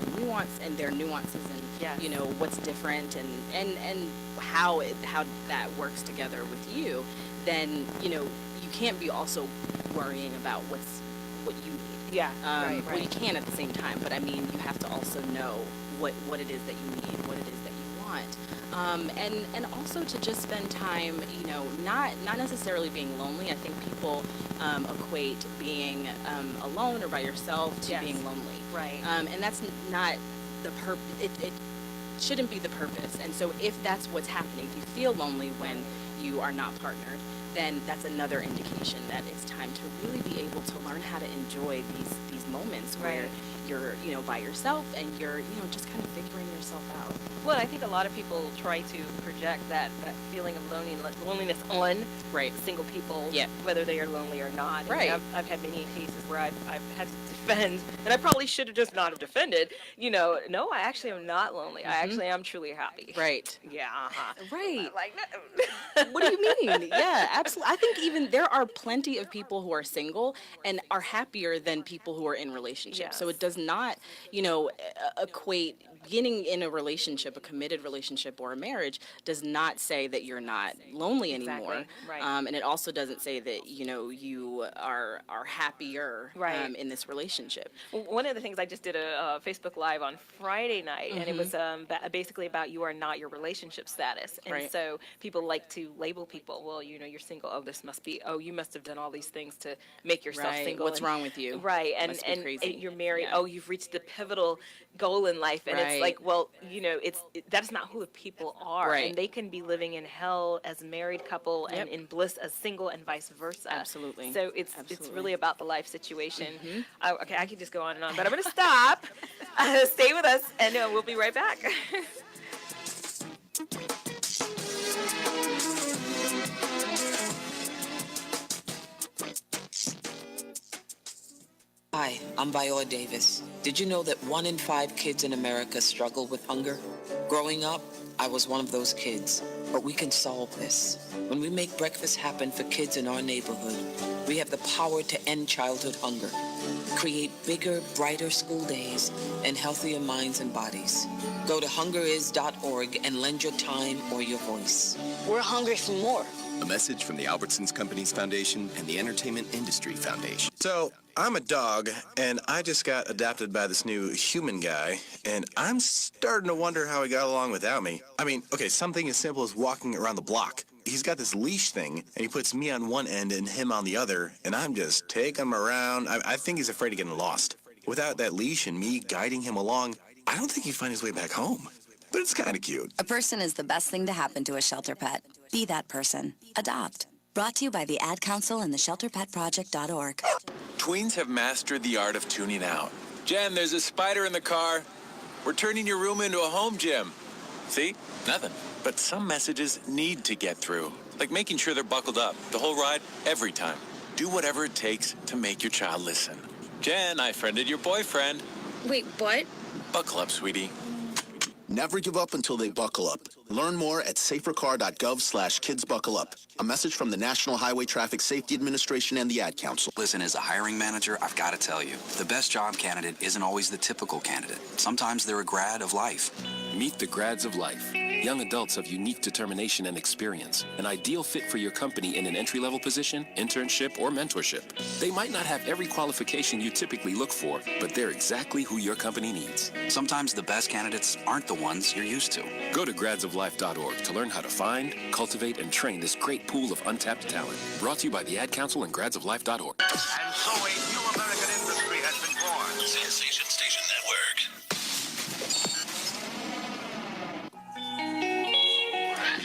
Speaker 17: and their nuances and what's different and how that works together with you, then you can't be also worrying about what you need.
Speaker 16: Yeah.
Speaker 17: Well, you can at the same time, but I mean, you have to also know what it is that you need, what it is that you want, and also to just spend time, not necessarily being lonely. I think people equate being alone or by yourself to being lonely,
Speaker 16: Right.
Speaker 17: and that's not the purpose. It shouldn't be the purpose. And so, if that's what's happening, if you feel lonely when you are not partnered, then that's another indication that it's time to really be able to learn how to enjoy these moments where you're by yourself and you're just kind of figuring yourself out.
Speaker 16: Well, I think a lot of people try to project that feeling of loneliness on single people, whether they are lonely or not. And
Speaker 17: Right.
Speaker 16: I've had many cases where I've had to defend, and I probably should have just not have defended. No, I actually am not lonely. I actually am truly happy.
Speaker 17: Right.
Speaker 16: Yeah.
Speaker 17: Right.
Speaker 16: Like
Speaker 17: What do you mean? Yeah, absolutely. I think even there are plenty of people who are single and are happier than people who are in relationships. So it does not, equate getting in a relationship, a committed relationship or a marriage does not say that you're not lonely anymore.
Speaker 16: Right.
Speaker 17: And it also doesn't say that, you are happier in this relationship.
Speaker 16: One of the things I just did a Facebook Live on Friday night, and it was basically about you are not your relationship status. And so people like to label people, well, you're single. Oh, you must have done all these things to make yourself single.
Speaker 17: What's wrong with you?
Speaker 16: Right. And you're married. Oh, you've reached the pivotal goal in life. And it's like, well, that's not who people are.
Speaker 17: Right.
Speaker 16: And they can be living in hell as a married couple and in bliss as single and vice versa.
Speaker 17: Absolutely.
Speaker 16: So it's really about the life situation. Okay, I could just go on and on, but I'm going to stop. Stay with us, and we'll be right back.
Speaker 21: Hi, I'm Viola Davis. Did you know that 1 in 5 kids in America struggle with hunger? Growing up, I was one of those kids, but we can solve this. When we make breakfast happen for kids in our neighborhood, we have the power to end childhood hunger, create bigger, brighter school days, and healthier minds and bodies. Go to hungeris.org and lend your time or your voice.
Speaker 19: We're hungry for more.
Speaker 18: A message from the Albertsons Companies Foundation and the Entertainment Industry Foundation.
Speaker 4: So, I'm a dog, and I just got adopted by this new human guy, and I'm starting to wonder how he got along without me. I mean, okay, something as simple as walking around the block. He's got this leash thing, and he puts me on one end and him on the other, and I'm just taking him around. I think he's afraid of getting lost. Without that leash and me guiding him along, I don't think he'd find his way back home. But it's kind of cute.
Speaker 5: A person is the best thing to happen to a shelter pet. Be that person. Adopt. Brought to you by the Ad Council and the ShelterPetProject.org.
Speaker 15: Tweens have mastered the art of tuning out. Jen, there's a spider in the car. We're turning your room into a home gym. See? Nothing. But some messages need to get through. Like making sure they're buckled up the whole ride, every time. Do whatever it takes to make your child listen. Jen, I friended your boyfriend.
Speaker 3: Wait, what?
Speaker 15: Buckle up, sweetie.
Speaker 22: Never give up until they buckle up. Learn more at safercar.gov/kidsbuckleup. A message from the National Highway Traffic Safety Administration and the Ad Council.
Speaker 8: Listen, as a hiring manager, I've got to tell you, the best job candidate isn't always the typical candidate. Sometimes they're a grad of life.
Speaker 9: Meet the grads of life. Young adults of unique determination and experience. An ideal fit for your company in an entry-level position, internship, or mentorship. They might not have every qualification you typically look for, but they're exactly who your company needs.
Speaker 8: Sometimes the best candidates aren't the ones you're used to.
Speaker 9: Go to gradsoflife.org to learn how to find, cultivate, and train this great pool of untapped talent. Brought to you by the Ad Council and gradsoflife.org.
Speaker 10: And so a new American industry has been born.
Speaker 20: Sensation Station Network.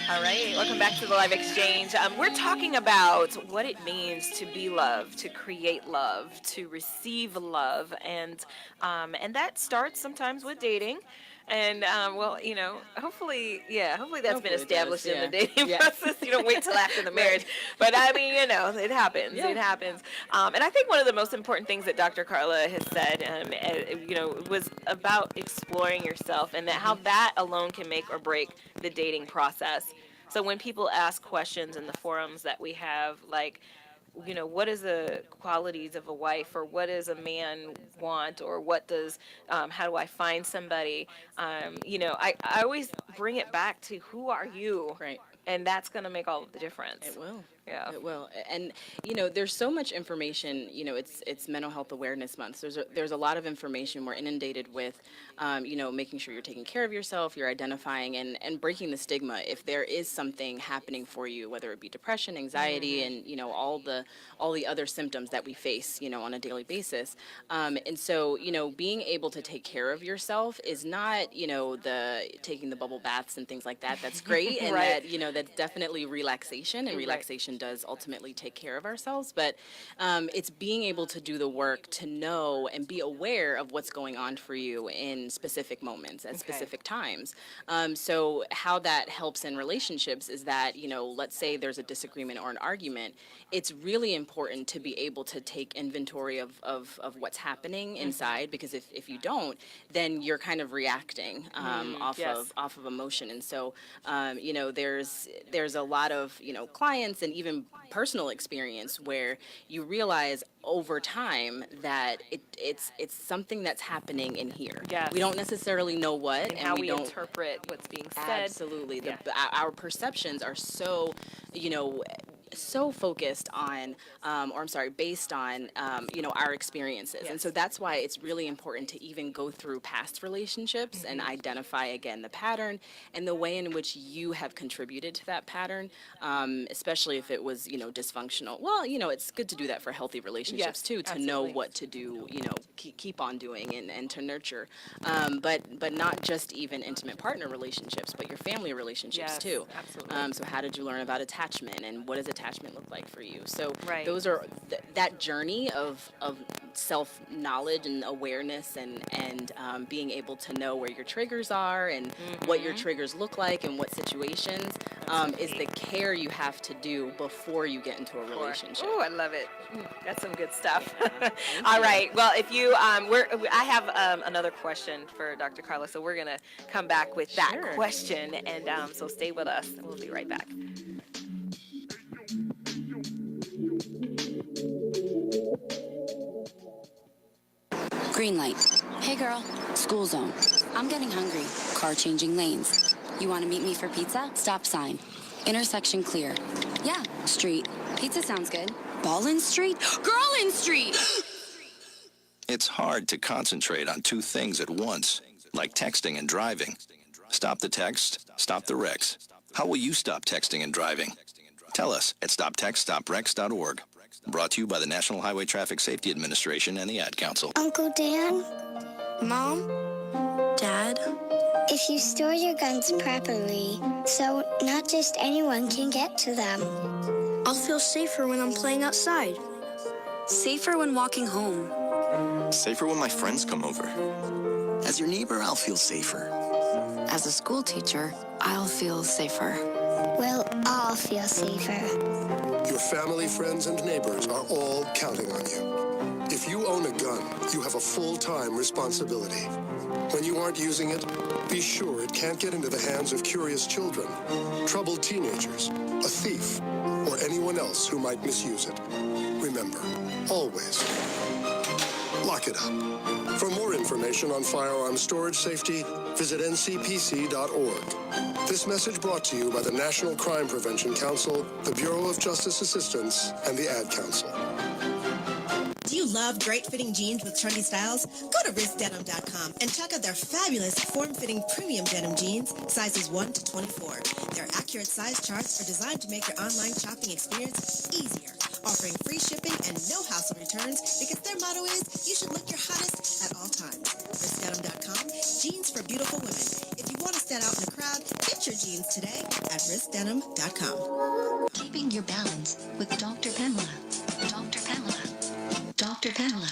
Speaker 16: All right, welcome back to the Live Exchange. We're talking about what it means to be loved, to create love, to receive love, and that starts sometimes with dating. And well, you know, hopefully that's been established in the dating process. You don't wait till after the marriage. But I mean, you know, it happens. It happens. And I think one of the most important things that Dr. Carla has said, you know, was about exploring yourself, and that how that alone can make or break the dating process. So when people ask questions in the forums that we have, like, you know, what is the qualities of a wife, or what does a man want, or what does, how do I find somebody? You know, I always bring it back to who are you?
Speaker 17: Right.
Speaker 16: And that's going to make all of the difference.
Speaker 17: It will.
Speaker 16: Yeah.
Speaker 17: It will. And, you know, there's so much information. You know, it's Mental Health Awareness Month. There's a lot of information we're inundated with, you know, making sure you're taking care of yourself, you're identifying and breaking the stigma. If there is something happening for you, whether it be depression, anxiety, and, you know, all the other symptoms that we face, you know, on a daily basis. And so, you know, being able to take care of yourself is not, you know, taking the bubble baths and things like that. That's great. And
Speaker 16: Right.
Speaker 17: that, you know, that's definitely relaxation, and relaxation does ultimately take care of ourselves, but it's being able to do the work to know and be aware of what's going on for you in specific moments at specific times. So how that helps in relationships is that, you know, let's say there's a disagreement or an argument, it's really important to be able to take inventory of what's happening inside, because if you don't, then you're kind of reacting off of emotion. And so, you know, there's a lot of, you know, clients and even personal experience where you realize over time that it's something that's happening in here.
Speaker 16: Yes.
Speaker 17: We don't necessarily know what,
Speaker 16: And how we
Speaker 17: don't
Speaker 16: interpret what's being said.
Speaker 17: Absolutely. Our perceptions are so, you know, so focused on, based on, you know, our experiences. And so that's why it's really important to even go through past relationships and identify, again, the pattern and the way in which you have contributed to that pattern, especially if it was, you know, dysfunctional. Well, you know, it's good to do that for healthy relationships, too, to know what to do, you know, keep on doing and to nurture. But not just even intimate partner relationships, but your family relationships, too.
Speaker 16: Absolutely.
Speaker 17: So how did you learn about attachment, and what does attachment look like for you? So those are that journey of self-knowledge and awareness and being able to know where your triggers are and what your triggers look like and what situations is the care you have to do before you get into a relationship.
Speaker 16: Oh, I love it. That's some good stuff. All right. Well, if you, I have another question for Dr. Carla, so we're going to come back with that question. And so stay with us. We'll be right back.
Speaker 5: Green light. Hey girl, school zone. I'm getting hungry. Car changing lanes. You want to meet me for pizza? Stop sign. Intersection clear. Yeah, street. Pizza sounds good. Ball in street? Girl in street!
Speaker 18: It's hard to concentrate on two things at once, like texting and driving. Stop the text, stop the wrecks. How will you stop texting and driving? Tell us at stoptextstopwrecks.org. Brought to you by the National Highway Traffic Safety Administration and the Ad Council.
Speaker 12: Uncle Dan? Mom? Dad? If you store your guns properly, so not just anyone can get to them.
Speaker 14: I'll feel safer when I'm playing outside.
Speaker 5: Safer when walking home.
Speaker 18: Safer when my friends come over.
Speaker 25: As your neighbor, I'll feel safer.
Speaker 5: As a school teacher, I'll feel safer.
Speaker 12: We'll all feel safer.
Speaker 1: Your family, friends, and neighbors are all counting on you. If you own a gun, you have a full-time responsibility. When you aren't using it, be sure it can't get into the hands of curious children, troubled teenagers, a thief, or anyone else who might misuse it. Remember, always lock it up. For more information on firearm storage safety, visit ncpc.org. This message brought to you by the National Crime Prevention Council, the Bureau of Justice Assistance, and the Ad Council.
Speaker 2: Do you love great-fitting jeans with trendy styles? Go to wristdenim.com and check out their fabulous form-fitting premium denim jeans, sizes 1 to 24. Their accurate size charts are designed to make your online shopping experience easier, offering free shipping and no hassle returns because their motto is, you should look your hottest at all times. Wristdenim.com, jeans for beautiful women. If you want to stand out in the crowd, get your jeans today at wristdenim.com.
Speaker 19: Keeping your balance with Dr. Pamela. Dr. Pamela. Dr. Pamela.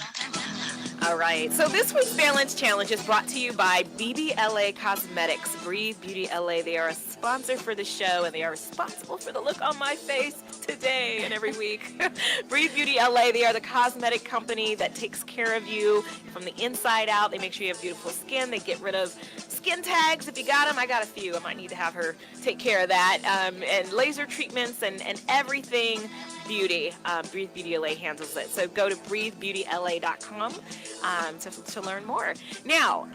Speaker 16: All right, so this week's Balance Challenge is brought to you by BBLA Cosmetics. Breathe Beauty LA. They are a sponsor for the show, and they are responsible for the look on my face today and every week. Breathe Beauty LA, they are the cosmetic company that takes care of you from the inside out. They make sure you have beautiful skin. They get rid of skin tags if you got them. I got a few. I might need to have her take care of that. And laser treatments and everything beauty. Breathe Beauty LA handles it. So go to breathebeautyla.com to learn more. Now,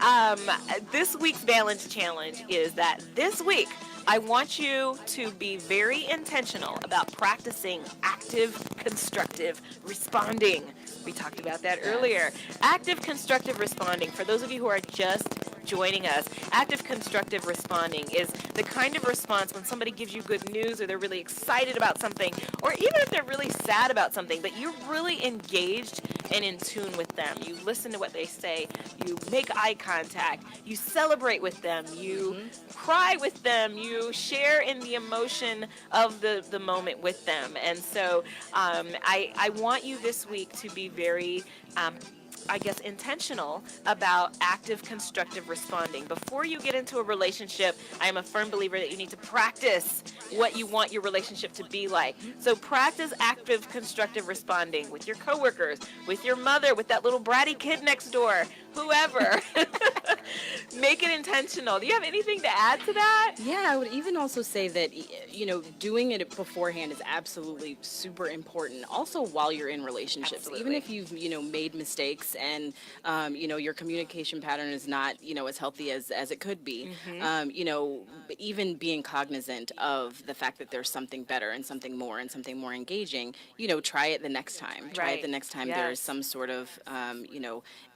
Speaker 16: this week's Balance Challenge is that this week, I want you to be very intentional about practicing active, constructive responding. We talked about that earlier. Active, constructive responding. For those of you who are just joining us, active, constructive responding is the kind of response when somebody gives you good news or they're really excited about something, or even if they're really sad about something, but you're really engaged and in tune with them. You listen to what they say, you make eye contact, you celebrate with them, you cry with them, you share in the emotion of the moment with them. And so I want you this week to be very intentional about active, constructive responding. Before you get into a relationship, I am a firm believer that you need to practice what you want your relationship to be like. So practice active, constructive responding with your coworkers, with your mother, with that little bratty kid next door, whoever. Make it intentional. Do you have anything to add to that?
Speaker 17: Yeah, I would even also say that, doing it beforehand is absolutely super important. Also, while you're in relationships, even if you've, made mistakes and, your communication pattern is not, as healthy as it could be, even being cognizant of the fact that there's something better and something more engaging, try it the next time. Try it the next time there's some sort of,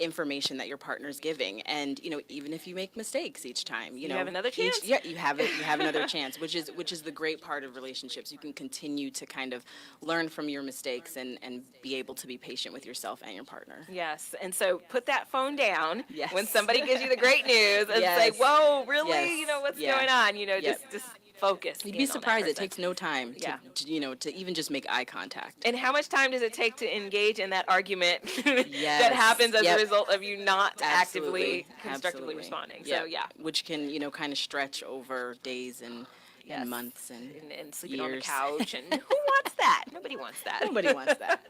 Speaker 17: information that your partner's giving. And, even if you make mistakes each time,
Speaker 16: you have another chance.
Speaker 17: You have another chance, which is the great part of relationships. You can continue to kind of learn from your mistakes and be able to be patient with yourself and your partner.
Speaker 16: Yes, and so put that phone down when somebody gives you the great news and say, whoa, really? What's going on? Just focus.
Speaker 17: You'd be surprised. It takes no time to even just make eye contact.
Speaker 16: And how much time does it take to engage in that argument that happens as a result of you not actively, constructively responding? So,
Speaker 17: which can, kind of stretch over days and months
Speaker 16: and sleeping
Speaker 17: years.
Speaker 16: on the couch. And who wants that? Nobody wants that.
Speaker 17: Nobody wants that.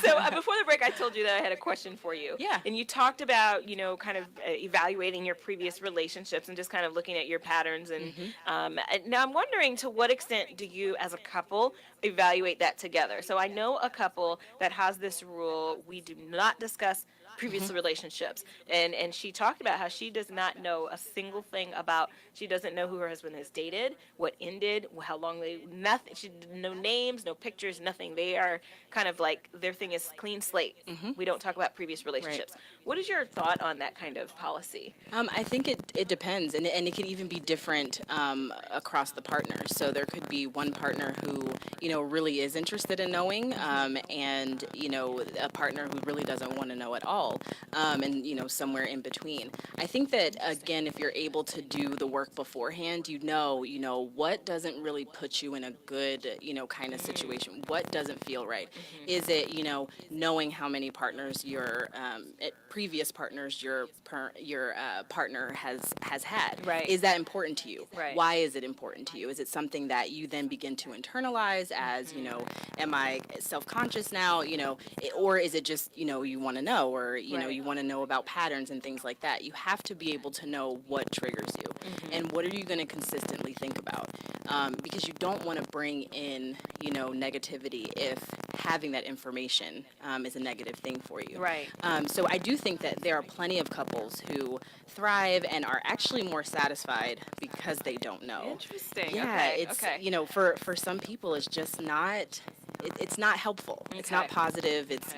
Speaker 16: So before the break, I told you that I had a question for you.
Speaker 17: Yeah.
Speaker 16: And you talked about, kind of evaluating your previous relationships and just kind of looking at your patterns. And now I'm wondering, to what extent do you as a couple evaluate that together? So I know a couple that has this rule: we do not discuss previous relationships, and she talked about how she does not know a single thing about, she doesn't know who her husband has dated, what ended, how long nothing, no names, no pictures, nothing. They are kind of like, their thing is clean slate. We don't talk about previous relationships. What is your thought on that kind of policy?
Speaker 17: I think it depends, and it can even be different across the partners. So there could be one partner who, really is interested in knowing, and, a partner who really doesn't want to know at all, and, somewhere in between. I think that, again, if you're able to do the work beforehand, what doesn't really put you in a good, kind of situation. What doesn't feel right? Is it, knowing how many partners your previous partners your partner has had?
Speaker 16: Right.
Speaker 17: Is that important to you?
Speaker 16: Right.
Speaker 17: Why is it important to you? Is it something that you then begin to internalize as, am I self-conscious now, or is it just, you want to know, or, you want to know about patterns and things like that. You have to be able to know what triggers you and what are you going to consistently think about. Because you don't want to bring in, negativity if having that information is a negative thing for you.
Speaker 16: Right.
Speaker 17: So I do think that there are plenty of couples who thrive and are actually more satisfied because they don't know.
Speaker 16: Interesting.
Speaker 17: Yeah,
Speaker 16: Okay.
Speaker 17: it's
Speaker 16: Okay.
Speaker 17: for some people it's just not. It's not helpful. It's not
Speaker 16: Okay.
Speaker 17: positive. It's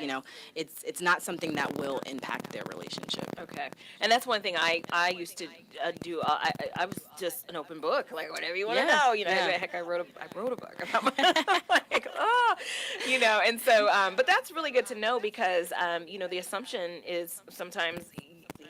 Speaker 17: it's not something that will impact their relationship.
Speaker 16: Okay, and that's one thing I used to do. I was just an open book, like whatever you want to
Speaker 17: Yeah,
Speaker 16: know.
Speaker 17: yeah.
Speaker 16: Heck, I wrote a book about my like, and so. But that's really good to know because the assumption is sometimes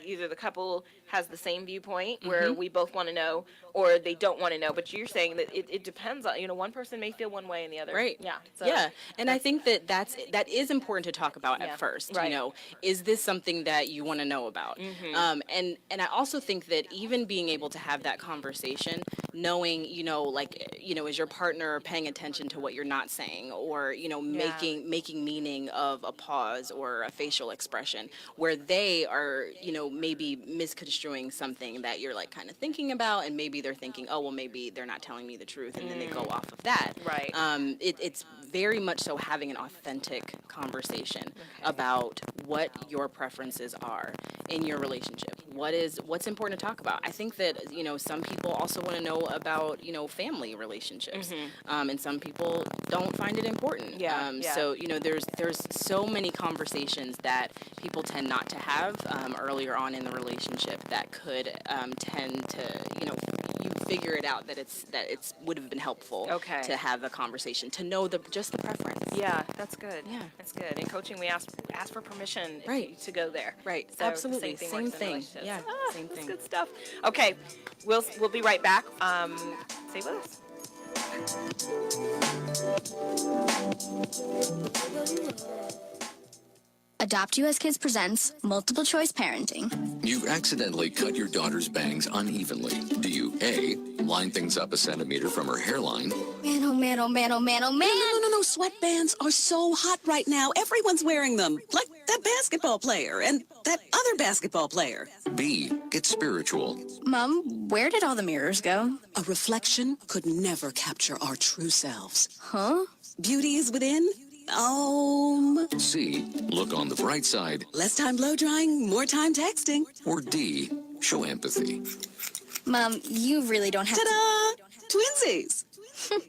Speaker 16: either the couple has the same viewpoint where we both want to know, or they don't want to know. But you're saying that it depends on one person may feel one way and the other.
Speaker 17: Right.
Speaker 16: Yeah. So
Speaker 17: Yeah. And I think that is important to talk about
Speaker 16: Yeah.
Speaker 17: at first.
Speaker 16: Right.
Speaker 17: Is this something that you want to know about? And I also think that even being able to have that conversation, knowing, is your partner paying attention to what you're not saying, or, making meaning of a pause or a facial expression where they are, maybe misconstruing something that you're like kind of thinking about, and maybe they're thinking, oh, well, maybe they're not telling me the truth, and then they go off of that.
Speaker 16: Right.
Speaker 17: It's very much so having an authentic conversation about what your preferences are in your relationship. What's important to talk about. I think that some people also want to know about family relationships, and some people don't find it important.
Speaker 16: Yeah, yeah.
Speaker 17: So there's so many conversations that people tend not to have earlier on in the relationship that could tend to you figure it out that it's would have been helpful to have a conversation, to know just the preference.
Speaker 16: Yeah, that's good.
Speaker 17: Yeah.
Speaker 16: That's good. In coaching, we ask for permission to go there.
Speaker 17: Right.
Speaker 16: So
Speaker 17: Absolutely.
Speaker 16: The
Speaker 17: Same
Speaker 16: works in
Speaker 17: thing.
Speaker 16: relationships.
Speaker 17: Yeah. Same
Speaker 16: That's
Speaker 17: thing.
Speaker 16: good stuff. Okay, we'll be right back. Stay with us.
Speaker 3: Adopt US Kids presents Multiple Choice Parenting.
Speaker 6: You accidentally cut your daughter's bangs unevenly. Do you A, line things up a centimeter from her hairline?
Speaker 3: Man, oh man, oh man, oh man, oh man.
Speaker 7: No. Sweatbands are so hot right now. Everyone's wearing them. Like that basketball player and that other basketball player.
Speaker 6: B, get spiritual.
Speaker 3: Mom, where did all the mirrors go?
Speaker 7: A reflection could never capture our true selves.
Speaker 3: Huh?
Speaker 7: Beauty is within.
Speaker 6: C, look on the bright side.
Speaker 7: Less time blow drying, more time texting.
Speaker 6: Or D, show empathy.
Speaker 3: Mom, you really don't have
Speaker 7: Ta-da! Twinsies!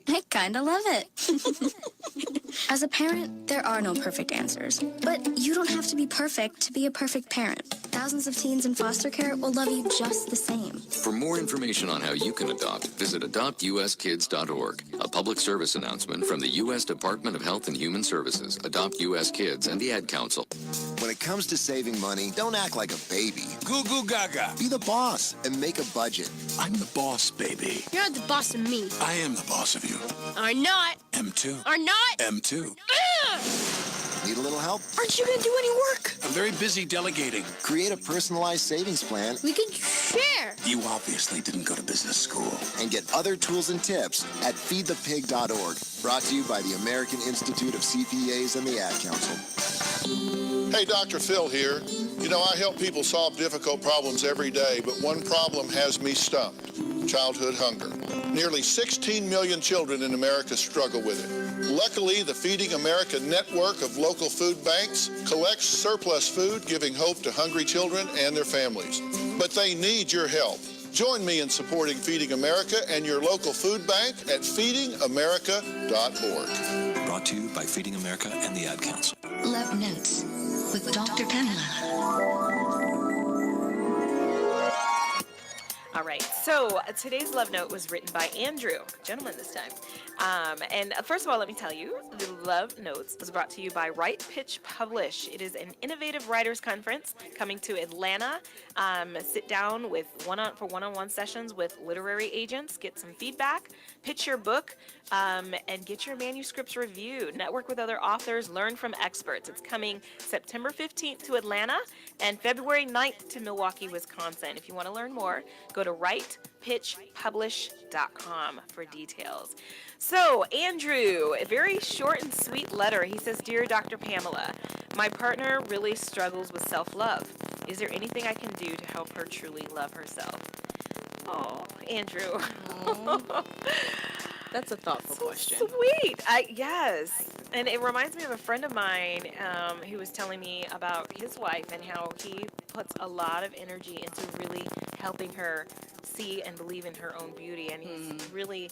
Speaker 3: I kinda love it. As a parent, there are no perfect answers. But you don't have to be perfect to be a perfect parent. Thousands of teens in foster care will love you just the same.
Speaker 6: For more information on how you can adopt, visit adoptuskids.org. A public service announcement from the U.S. Department of Health and Human Services, Adopt U.S. Kids, and the Ad Council.
Speaker 11: When it comes to saving money, don't act like a baby.
Speaker 10: Goo goo gaga.
Speaker 11: Be the boss and make a budget.
Speaker 10: I'm the boss, baby.
Speaker 14: You're the boss of me.
Speaker 10: I am the boss of you.
Speaker 14: Are not.
Speaker 10: M2.
Speaker 14: Are not.
Speaker 10: M2.
Speaker 11: Need a little help?
Speaker 7: Aren't you going to do any work?
Speaker 10: I'm very busy delegating.
Speaker 11: Create a personalized savings plan.
Speaker 14: We can share.
Speaker 10: You obviously didn't go to business school.
Speaker 11: And get other tools and tips at feedthepig.org. Brought to you by the American Institute of CPAs and the Ad Council.
Speaker 13: Hey, Dr. Phil here. I help people solve difficult problems every day, but one problem has me stumped: childhood hunger. Nearly 16 million children in America struggle with it. Luckily, the Feeding America network of local food banks collects surplus food, giving hope to hungry children and their families. But they need your help. Join me in supporting Feeding America and your local food bank at feedingamerica.org.
Speaker 8: Brought to you by Feeding America and the Ad Council.
Speaker 19: Love Notes with Dr. Pamela.
Speaker 16: All right, so today's love note was written by Andrew, gentleman this time. And first of all, let me tell you, the Love Notes was brought to you by Write, Pitch, Publish. It is an innovative writers conference coming to Atlanta. Sit down for one-on-one sessions with literary agents, get some feedback, pitch your book, and get your manuscripts reviewed. Network with other authors, learn from experts. It's coming September 15th to Atlanta and February 9th to Milwaukee, Wisconsin. If you want to learn more, go to Write, pitchpublish.com for details. So, Andrew, a very short and sweet letter. He says, Dear Dr. Pamela, my partner really struggles with self-love. Is there anything I can do to help her truly love herself? Oh, Andrew.
Speaker 17: That's a thoughtful question.
Speaker 16: Sweet. Yes. And it reminds me of a friend of mine who was telling me about his wife and how he puts a lot of energy into really helping her see and believe in her own beauty. And he's really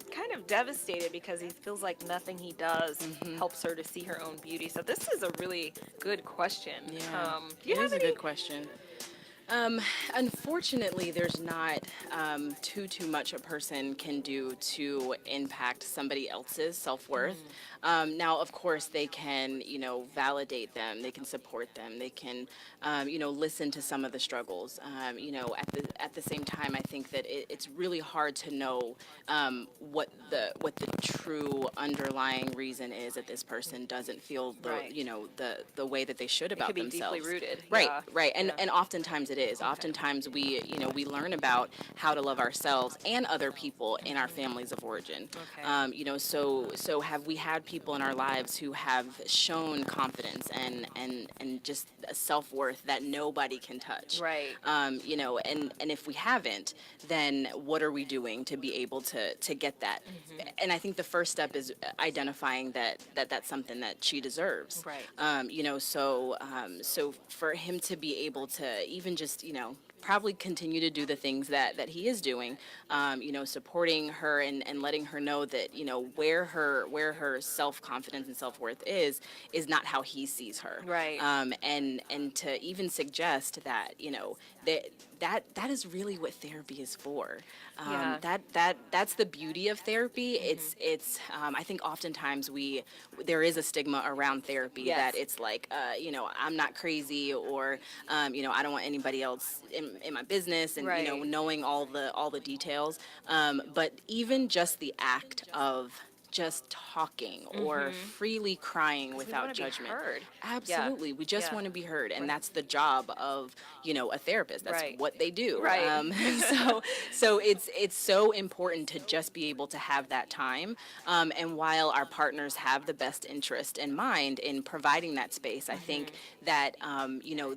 Speaker 16: kind of devastated because he feels like nothing he does helps her to see her own beauty. So this is a really good question.
Speaker 17: Yeah,
Speaker 16: Do you
Speaker 17: it
Speaker 16: have
Speaker 17: is a
Speaker 16: any?
Speaker 17: good question. Unfortunately, there's not too much a person can do to impact somebody else's self-worth. Now, of course, they can, validate them. They can support them. They can, listen to some of the struggles. At the same time, I think that it's really hard to know what the true underlying reason is that this person doesn't feel the way that they should about
Speaker 16: It could be
Speaker 17: themselves.
Speaker 16: deeply rooted.
Speaker 17: Right,
Speaker 16: Yeah.
Speaker 17: right, and oftentimes it is. Oftentimes we learn about how to love ourselves and other people in our families of origin.
Speaker 16: Okay.
Speaker 17: So have we had people in our lives who have shown confidence and just a self-worth that nobody can touch.
Speaker 16: Right.
Speaker 17: And if we haven't, then what are we doing to be able to get that? And I think the first step is identifying that's something that she deserves.
Speaker 16: Right.
Speaker 17: So for him to be able to even just, probably continue to do the things that he is doing, supporting her and letting her know that, where her self-confidence and self-worth is not how he sees her.
Speaker 16: Right.
Speaker 17: And to even suggest that, that is really what therapy is for. That's the beauty of therapy. It's I think oftentimes there is a stigma around therapy that it's like, I'm not crazy, or I don't want anybody else in my business, and knowing all the details. But even just the act of just talking or freely crying without judgment.
Speaker 16: Heard.
Speaker 17: Absolutely. We just want to be heard, and that's the job of, a therapist. That's
Speaker 16: Right.
Speaker 17: what they do.
Speaker 16: Right.
Speaker 17: So it's so important to just be able to have that time. And while our partners have the best interest in mind in providing that space, I think that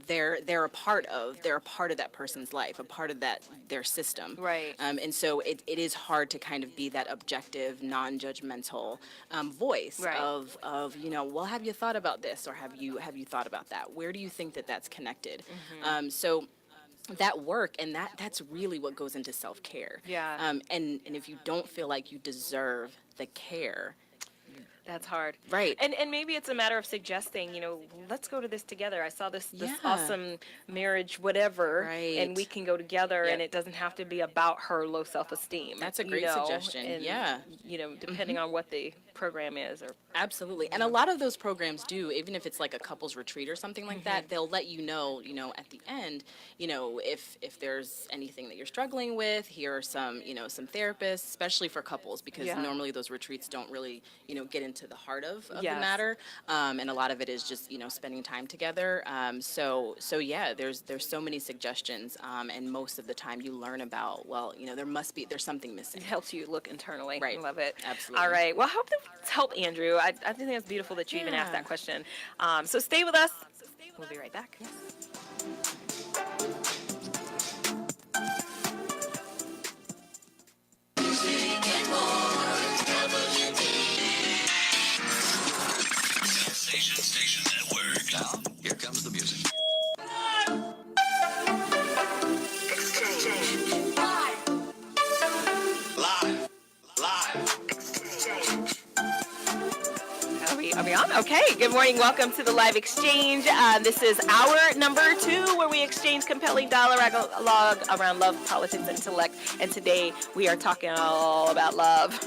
Speaker 17: they're a part of that person's life, a part of their system.
Speaker 16: Right.
Speaker 17: And so it is hard to kind of be that objective, non-judgmental voice of well, have you thought about this, or have you thought about that? Where do you think that's connected? So that work, and that's really what goes into self-care.
Speaker 16: Yeah.
Speaker 17: And if you don't feel like you deserve the care,
Speaker 16: that's hard.
Speaker 17: Right.
Speaker 16: And maybe it's a matter of suggesting, let's go to this together. I saw this awesome marriage, whatever, and we can go together, and it doesn't have to be about her low self-esteem.
Speaker 17: That's a great suggestion.
Speaker 16: And, depending on what the program is.
Speaker 17: Absolutely. And a lot of those programs do, even if it's like a couples retreat or something like that, they'll let you know, at the end, if there's anything that you're struggling with, here are some, some therapists, especially for couples, because normally those retreats don't really, get into the heart of the matter. And a lot of it is just, spending time together. So there's so many suggestions. And most of the time you learn about, well, there's something missing.
Speaker 16: It helps you look internally.
Speaker 17: Right.
Speaker 16: I love it.
Speaker 17: Absolutely.
Speaker 16: All right. Well, I hope that helped Andrew. I think that's beautiful that you even asked that question. So stay with us. We'll be right back.
Speaker 18: Station Network. Now, here comes the music.
Speaker 16: Are we on? Okay. Good morning. Welcome to the Live Exchange. This is hour number 2, where we exchange compelling dialogue around love, politics, and intellect. And today we are talking all about love.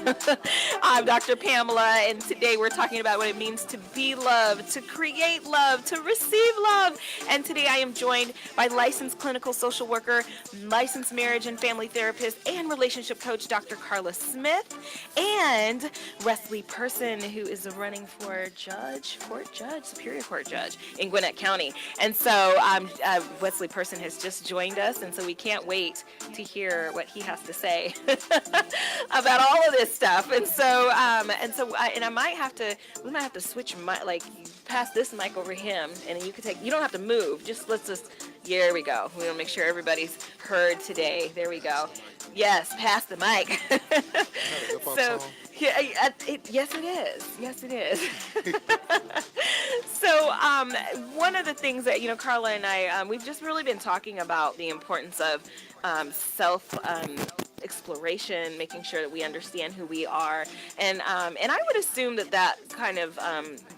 Speaker 16: I'm Dr. Pamela, and today we're talking about what it means to be loved, to create love, to receive love. And today I am joined by licensed clinical social worker, licensed marriage and family therapist, and relationship coach, Dr. Carla Smith, and Wesley Person, who is running for judge court judge, Superior Court judge in Gwinnett County. And so Wesley Person has just joined us, and so we can't wait to hear what he has to say about all of this stuff. And so I might have to, we might have to switch pass this mic over him, and then you don't have to move. Here we go. We want to make sure everybody's heard today. There we go. Yes, pass the mic. So, yes, it is. Yes, it is. So, one of the things that, Carla and I, we've just really been talking about the importance of self exploration, making sure that we understand who we are, and I would assume that kind of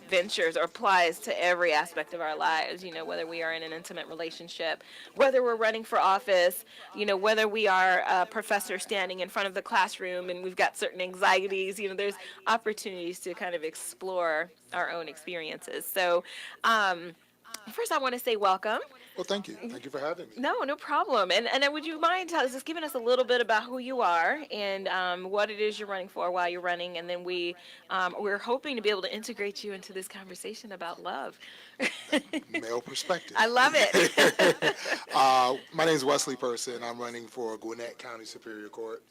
Speaker 16: ventures or applies to every aspect of our lives. Whether we are in an intimate relationship, whether we're running for office, whether we are a professor standing in front of the classroom and we've got certain anxieties. There's opportunities to kind of explore our own experiences. So, first, I want to say welcome.
Speaker 4: Well, thank you. Thank you for having me.
Speaker 16: No problem. And would you mind just giving us a little bit about who you are and what it is you're running for, why you're running, and then we're hoping to be able to integrate you into this conversation about love.
Speaker 4: Male perspective.
Speaker 16: I love it.
Speaker 4: My name is Wesley Person. I'm running for Gwinnett County Superior Court,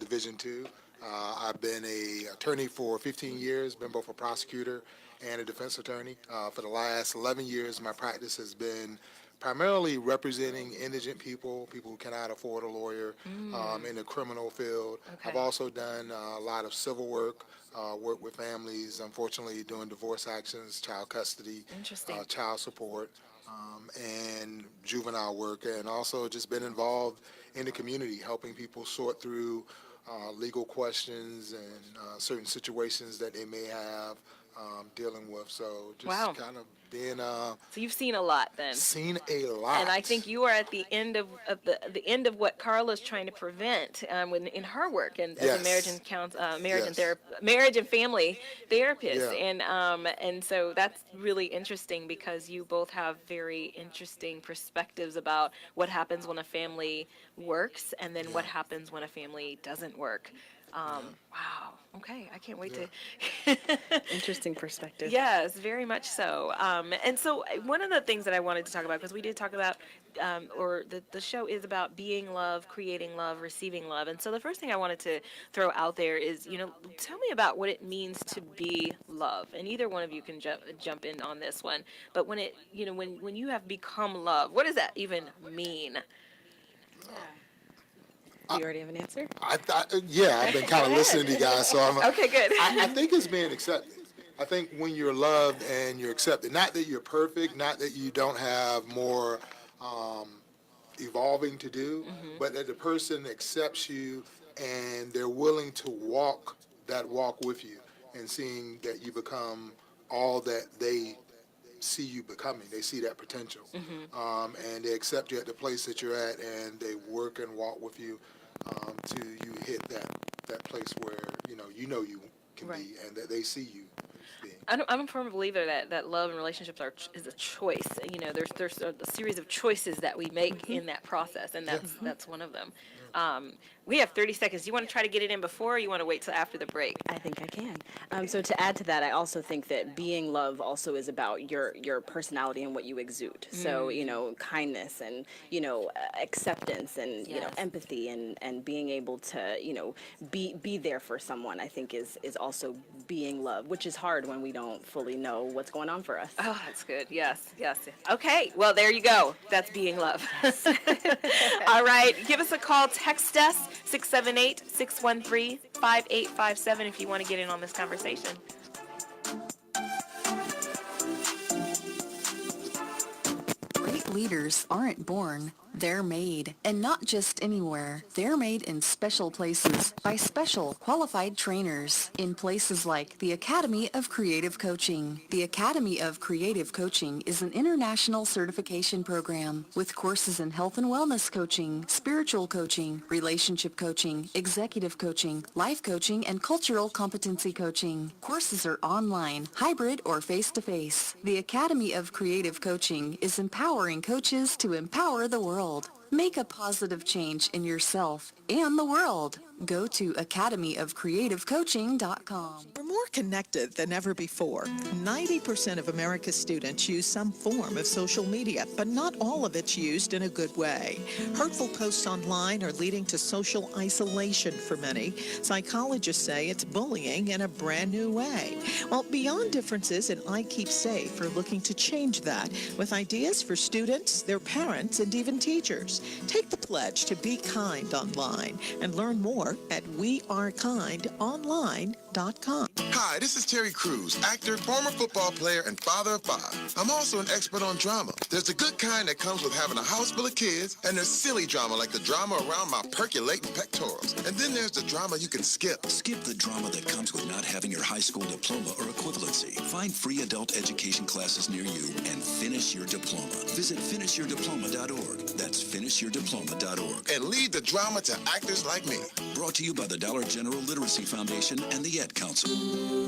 Speaker 4: Division II. I've been an attorney for 15 years, been both a prosecutor and a defense attorney. For the last 11 years, my practice has been primarily representing indigent people who cannot afford a lawyer in the criminal field.
Speaker 16: Okay.
Speaker 4: I've also done a lot of civil work, work with families, unfortunately doing divorce actions, child custody, child support, and juvenile work, and also just been involved in the community, helping people sort through legal questions and certain situations that they may have dealing with. So just kind of being
Speaker 16: so you've seen a lot then.
Speaker 4: Seen a lot.
Speaker 16: And I think you are at the end of the end of what Carla's trying to prevent in her work and as a marriage and family therapist. And so that's really interesting because you both have very interesting perspectives about what happens when a family works and then what happens when a family doesn't work. Wow. Okay. I can't wait to.
Speaker 7: Interesting perspective.
Speaker 16: Yes, very much so. And so one of the things that I wanted to talk about, because we did talk about, or the show is about being love, creating love, receiving love. And so the first thing I wanted to throw out there is, tell me about what it means to be love. And either one of you can jump in on this one. But when when you have become love, what does that even mean?
Speaker 7: Do you already have an answer?
Speaker 4: I've been kind of listening to you guys, so I'm
Speaker 16: okay. Good.
Speaker 4: I think it's being accepted. I think when you're loved and you're accepted, not that you're perfect, not that you don't have more evolving to do, but that the person accepts you and they're willing to walk that walk with you and seeing that you become all that they see you becoming. They see that potential, and they accept you at the place that you're at, and they work and walk with you to you hit that place where you can be, and that they see you being.
Speaker 16: I'm a firm believer that love and relationships is a choice. There's a series of choices that we make in that process, and that's one of them. We have 30 seconds. Do you want to try to get it in before, or you want to wait till after the break?
Speaker 7: I think I can. So to add to that, I also think that being love also is about your personality and what you exude. So, kindness and, acceptance and, empathy and being able to, be there for someone, I think is also being love, which is hard when we don't fully know what's going on for us.
Speaker 16: Oh, that's good. Yes. Okay. Well, there you go. That's being love. All right. Give us a call. Text us 678-613-5857 if you want to get in on this conversation.
Speaker 15: Great leaders aren't born, they're made. And not just anywhere. They're made in special places by special qualified trainers in places like the Academy of Creative Coaching. The Academy of Creative Coaching is an international certification program with courses in health and wellness coaching, spiritual coaching, relationship coaching, executive coaching, life coaching, and cultural competency coaching. Courses are online, hybrid, or face-to-face. The Academy of Creative Coaching is empowering coaches to empower the world. Make a positive change in yourself and the world. Go to academyofcreativecoaching.com.
Speaker 9: We're more connected than ever before. 90% of America's students use some form of social media, but not all of it's used in a good way. Hurtful posts online are leading to social isolation for many. Psychologists say it's bullying in a brand new way. Well, Beyond Differences and I Keep Safe are looking to change that with ideas for students, their parents, and even teachers. Take the pledge to be kind online and learn more at wearekindonline.com.
Speaker 21: Hi, this is Terry Crews, actor, former football player, and father of 5. I'm also an expert on drama. There's the good kind that comes with having a house full of kids, and there's silly drama like the drama around my percolating pectorals. And then there's the drama you can skip.
Speaker 22: Skip the drama that comes with not having your high school diploma or equivalency. Find free adult education classes near you and finish your diploma. Visit finishyourdiploma.org. That's finishyourdiploma.org.
Speaker 21: And leave the drama to actors like me.
Speaker 22: Brought to you by the Dollar General Literacy Foundation and the Ed Council.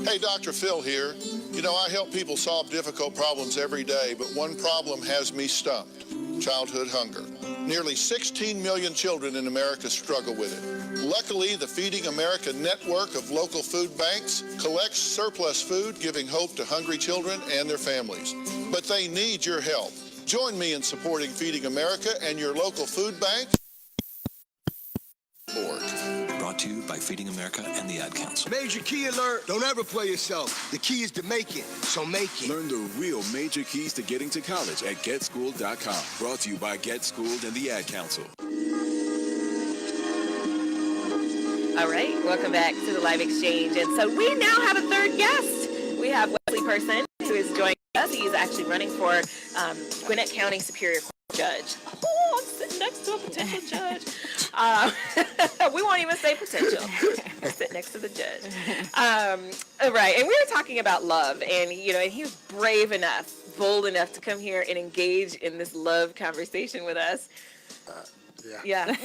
Speaker 13: Hey, Dr. Phil here. You know, I help people solve difficult problems every day, but one problem has me stumped: childhood hunger. Nearly 16 million children in America struggle with it. Luckily, the Feeding America network of local food banks collects surplus food, giving hope to hungry children and their families. But they need your help. Join me in supporting Feeding America and your local food bank.
Speaker 22: Brought to you by Feeding America and the Ad Council.
Speaker 23: Major key alert. Don't ever play yourself. The key is to make it, so make it.
Speaker 24: Learn the real major keys to getting to college at GetSchooled.com. Brought to you by Get Schooled and the Ad Council.
Speaker 16: All right, welcome back to the Live Exchange. And so we now have a third guest. We have Wesley Person, who is joining us. He's actually running for Gwinnett County Superior Court Judge. Oh, I'm sitting next to a potential judge. We won't even say potential. I sit next to the judge. Right, and we were talking about love, and and he was brave enough, bold enough to come here and engage in this love conversation with us. Yeah.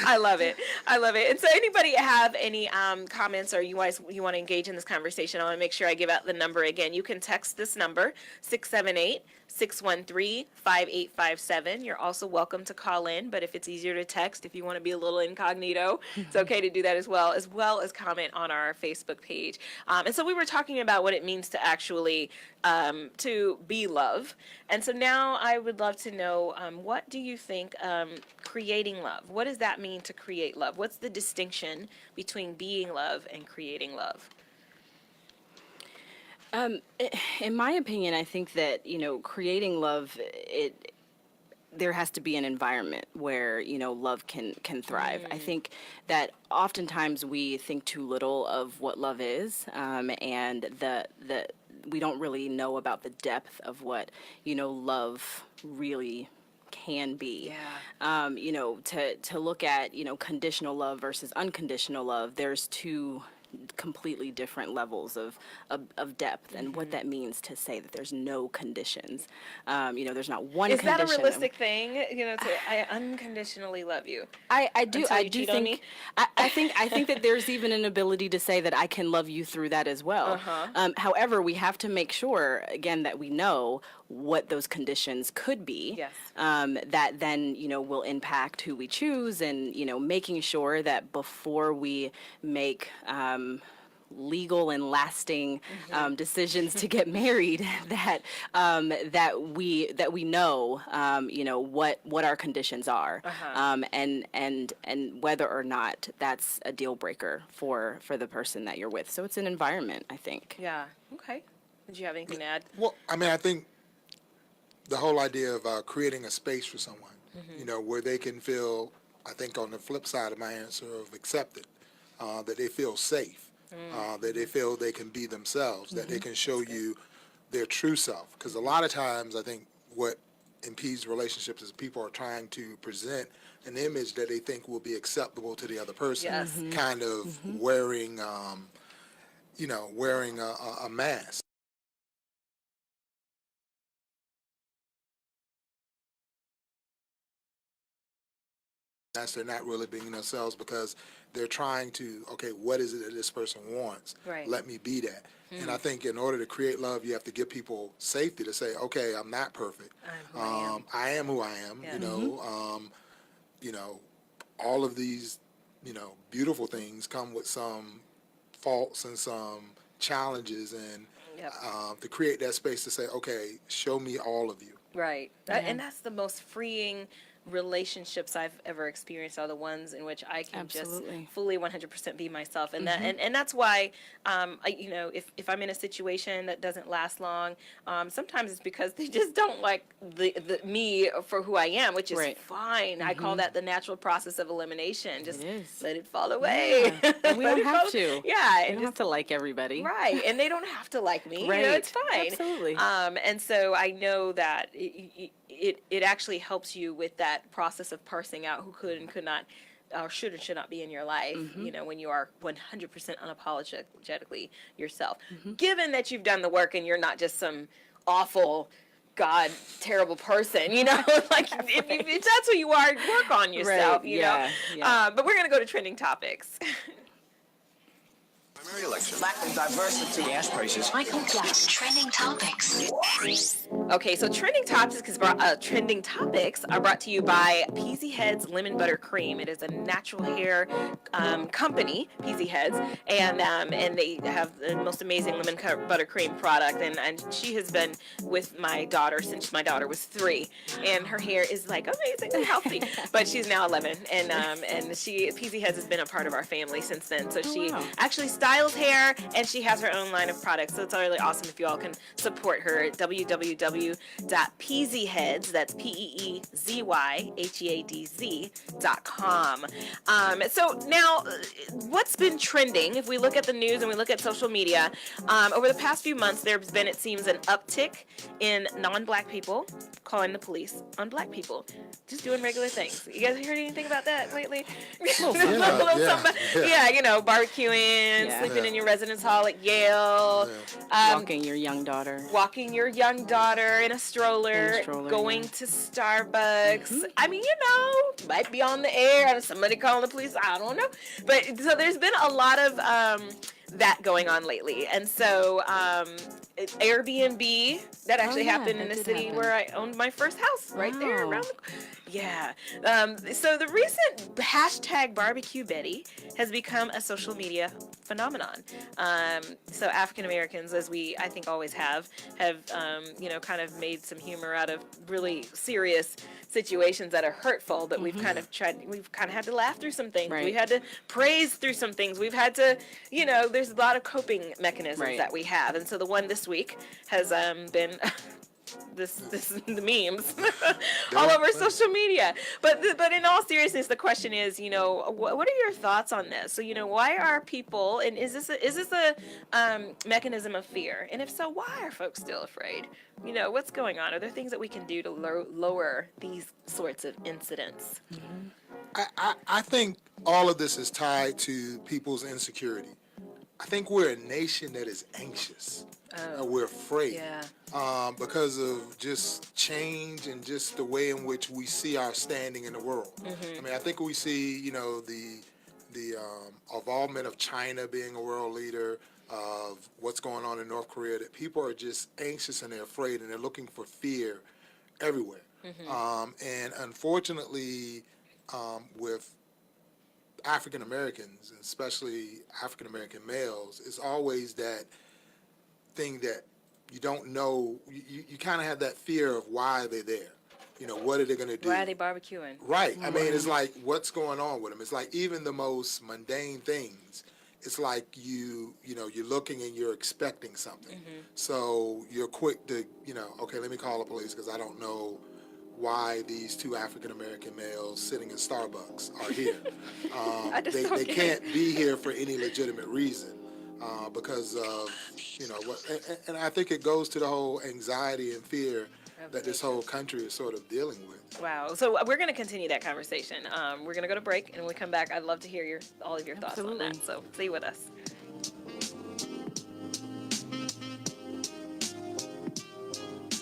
Speaker 16: I love it. And so anybody have any comments, or you want to engage in this conversation, I want to make sure I give out the number again. You can text this number, 678-613-5857. You're also welcome to call in, but if it's easier to text, if you want to be a little incognito, it's okay to do that as well as comment on our Facebook page. And so we were talking about what it means to actually to be love. And so now I would love to know, what do you think creating love, what does that mean to create love? What's the distinction between being love and creating love?
Speaker 7: In my opinion, I think that, creating love, there has to be an environment where, love can thrive. I think that oftentimes we think too little of what love is, and we don't really know about the depth of what, love really can be. To look at, conditional love versus unconditional love, there's two completely different levels of depth and what that means to say that there's no conditions. There's not one condition.
Speaker 16: Is that a realistic thing? I unconditionally love you.
Speaker 7: I do think I think that there's even an ability to say that I can love you through that as well. However, we have to make sure again that we know what those conditions could be.
Speaker 16: Yes.
Speaker 7: That then will impact who we choose, and making sure that before we make legal and lasting decisions to get married, that we know what our conditions are, and whether or not that's a deal breaker for the person that you're with. So it's an environment, I think.
Speaker 16: Yeah. Okay. Did you have anything to add?
Speaker 4: Well, I think the whole idea of creating a space for someone, where they can feel, I think on the flip side of my answer, of accepted, that they feel safe. That they feel they can be themselves, that they can show you their true self. Because a lot of times I think what impedes relationships is people are trying to present an image that they think will be acceptable to the other person, kind of wearing, wearing a mask. They're not really being themselves because they're trying to, okay, what is it that this person wants?
Speaker 16: Right.
Speaker 4: Let me be that. And I think in order to create love, you have to give people safety to say, okay, I'm not perfect. I am who I am. all of these, beautiful things come with some faults and some challenges, and to create that space to say, okay, show me all of you.
Speaker 16: Right. And that's the most freeing relationships I've ever experienced, are the ones in which I can just fully 100% be myself. And that and that's why if I'm in a situation that doesn't last long, sometimes it's because they just don't like the me for who I am, which is fine. I call that the natural process of elimination. Just let it fall away.
Speaker 7: Yeah. And we don't have to.
Speaker 16: Yeah.
Speaker 7: We don't have to like everybody.
Speaker 16: Right. And they don't have to like me.
Speaker 7: Right.
Speaker 16: It's fine.
Speaker 7: Absolutely.
Speaker 16: And so I know that it actually helps you with that process of parsing out who could and could not, or should and should not be in your life, when you are 100% unapologetically yourself. Given that you've done the work and you're not just some awful, God, terrible person, like if that's who you are, work on yourself, you know. But we're going to go to trending topics.
Speaker 22: Primary election. Lack of diversity. Gas prices.
Speaker 19: Michael Jackson. Trending topics.
Speaker 16: Okay, so trending topics are brought to you by PZ Heads Lemon Butter Cream. It is a natural hair company, PZ Heads, and they have the most amazing lemon butter cream product. And she has been with my daughter since my daughter was 3, and her hair is like amazing and healthy. But she's now 11, and PZ Heads has been a part of our family since then. So she actually styles hair, and she has her own line of products. So it's really awesome if you all can support her at www.peasyheads, that's PEEZYHEADZ.com. So now, what's been trending, if we look at the news and we look at social media, over the past few months, there's been, it seems, an uptick in non-black people calling the police on black people, just doing regular things. You guys heard anything about that lately? Barbecuing, sleeping in your residence hall at Yale,
Speaker 7: walking your young daughter
Speaker 16: in a stroller, going to Starbucks. I mean, might be on the air, somebody calling the police, I don't know. But so there's been a lot of that going on lately. And so Airbnb, that actually happened in the city where I owned my first house, right there around the so the recent hashtag Barbecue Betty has become a social media phenomenon. So African Americans, as we I think always have kind of made some humor out of really serious situations that are hurtful, but we've kind of had to laugh through some things. We've had to praise through some things. We've had to, there's a lot of coping mechanisms that we have. And so the one this week has been the memes all over social media. But in all seriousness, the question is, what are your thoughts on this? So, why are people, and is this a mechanism of fear? And if so, why are folks still afraid? What's going on? Are there things that we can do to lower these sorts of incidents?
Speaker 4: I think all of this is tied to people's insecurity. I think we're a nation that is anxious. We're afraid because of just change and just the way in which we see our standing in the world. I mean, I think we see, the involvement of China being a world leader, of what's going on in North Korea, that people are just anxious and they're afraid and they're looking for fear everywhere. And unfortunately, with African Americans, and especially African American males, it's always that thing that you don't know. You kind of have that fear of why they're there. What are they going to do?
Speaker 16: Why are they barbecuing?
Speaker 4: Right. I mean, it's like, what's going on with them? It's like even the most mundane things. It's like you're looking and you're expecting something. So you're quick to, okay, let me call the police because I don't know why these 2 African American males sitting in Starbucks are here. They can't be here for any legitimate reason because of and I think it goes to the whole anxiety and fear that this whole country is sort of dealing with.
Speaker 16: Wow. So we're going to continue that conversation. We're going to go to break, and when we come back, I'd love to hear all of your thoughts on that. So stay with us.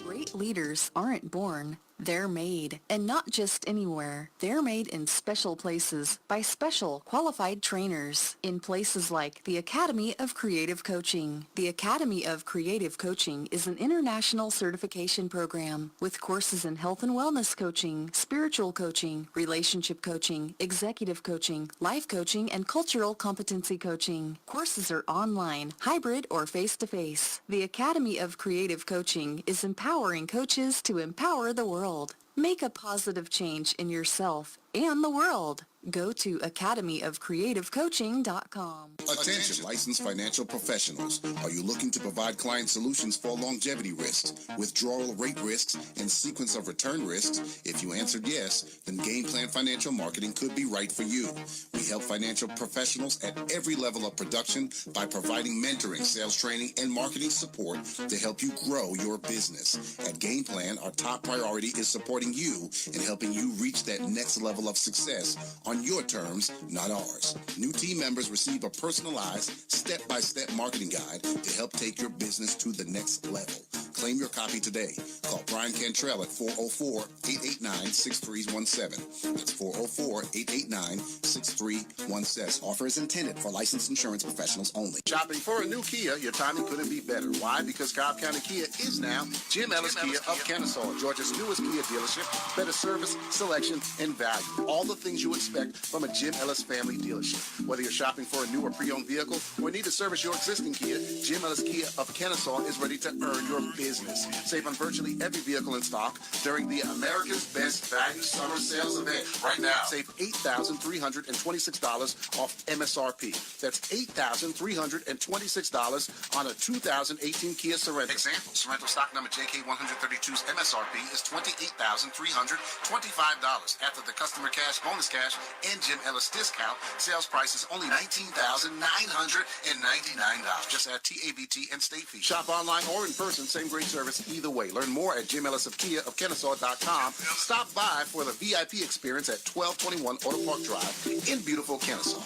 Speaker 15: Great leaders aren't born, They're made, and not just anywhere. They're made in special places by special qualified trainers in places like the Academy of Creative Coaching. The Academy of Creative Coaching is an international certification program with courses in health and wellness coaching, spiritual coaching, relationship coaching, executive coaching, life coaching, and cultural competency coaching. Courses are online, hybrid, or face-to-face. The Academy of Creative Coaching is empowering coaches to empower the world. Make a positive change in yourself and the world. Go to academyofcreativecoaching.com.
Speaker 1: Attention, licensed financial professionals. Are you looking to provide client solutions for longevity risks, withdrawal rate risks, and sequence of return risks? If you answered yes, then Game Plan Financial Marketing could be right for you. We help financial professionals at every level of production by providing mentoring, sales training, and marketing support to help you grow your business. At Game Plan, our top priority is supporting you and helping you reach that next level of success on your terms, not ours. New team members receive a personalized, step-by-step marketing guide to help take your business to the next level. Claim your copy today. Call Brian Cantrell at 404-889-6317. That's 404-889-6317. Offer is intended for licensed insurance professionals only.
Speaker 5: Shopping for a new Kia, your timing couldn't be better. Why? Because Cobb County Kia is now Jim Ellis Kia of Kennesaw, Georgia's newest Kia dealership. Better service, selection, and value. All the things you expect from a Jim Ellis family dealership. Whether you're shopping for a new or pre-owned vehicle or need to service your existing Kia, Jim Ellis Kia of Kennesaw is ready to earn your business. Save on virtually every vehicle in stock during the America's Best Value Summer Sales event. Right now, save $8,326 off MSRP. That's $8,326 on a 2018 Kia Sorento. Example, Sorento stock number JK132's MSRP is $28,325. After the customer cash, bonus cash, and Jim Ellis discount, sales price is only $19,999. Just add TABT and state fee. Shop online or in person, same great service either way. Learn more at Jim Ellis of Kia of Kennesaw.com. Stop by for the VIP experience at 1221 Auto Park Drive in beautiful Kennesaw.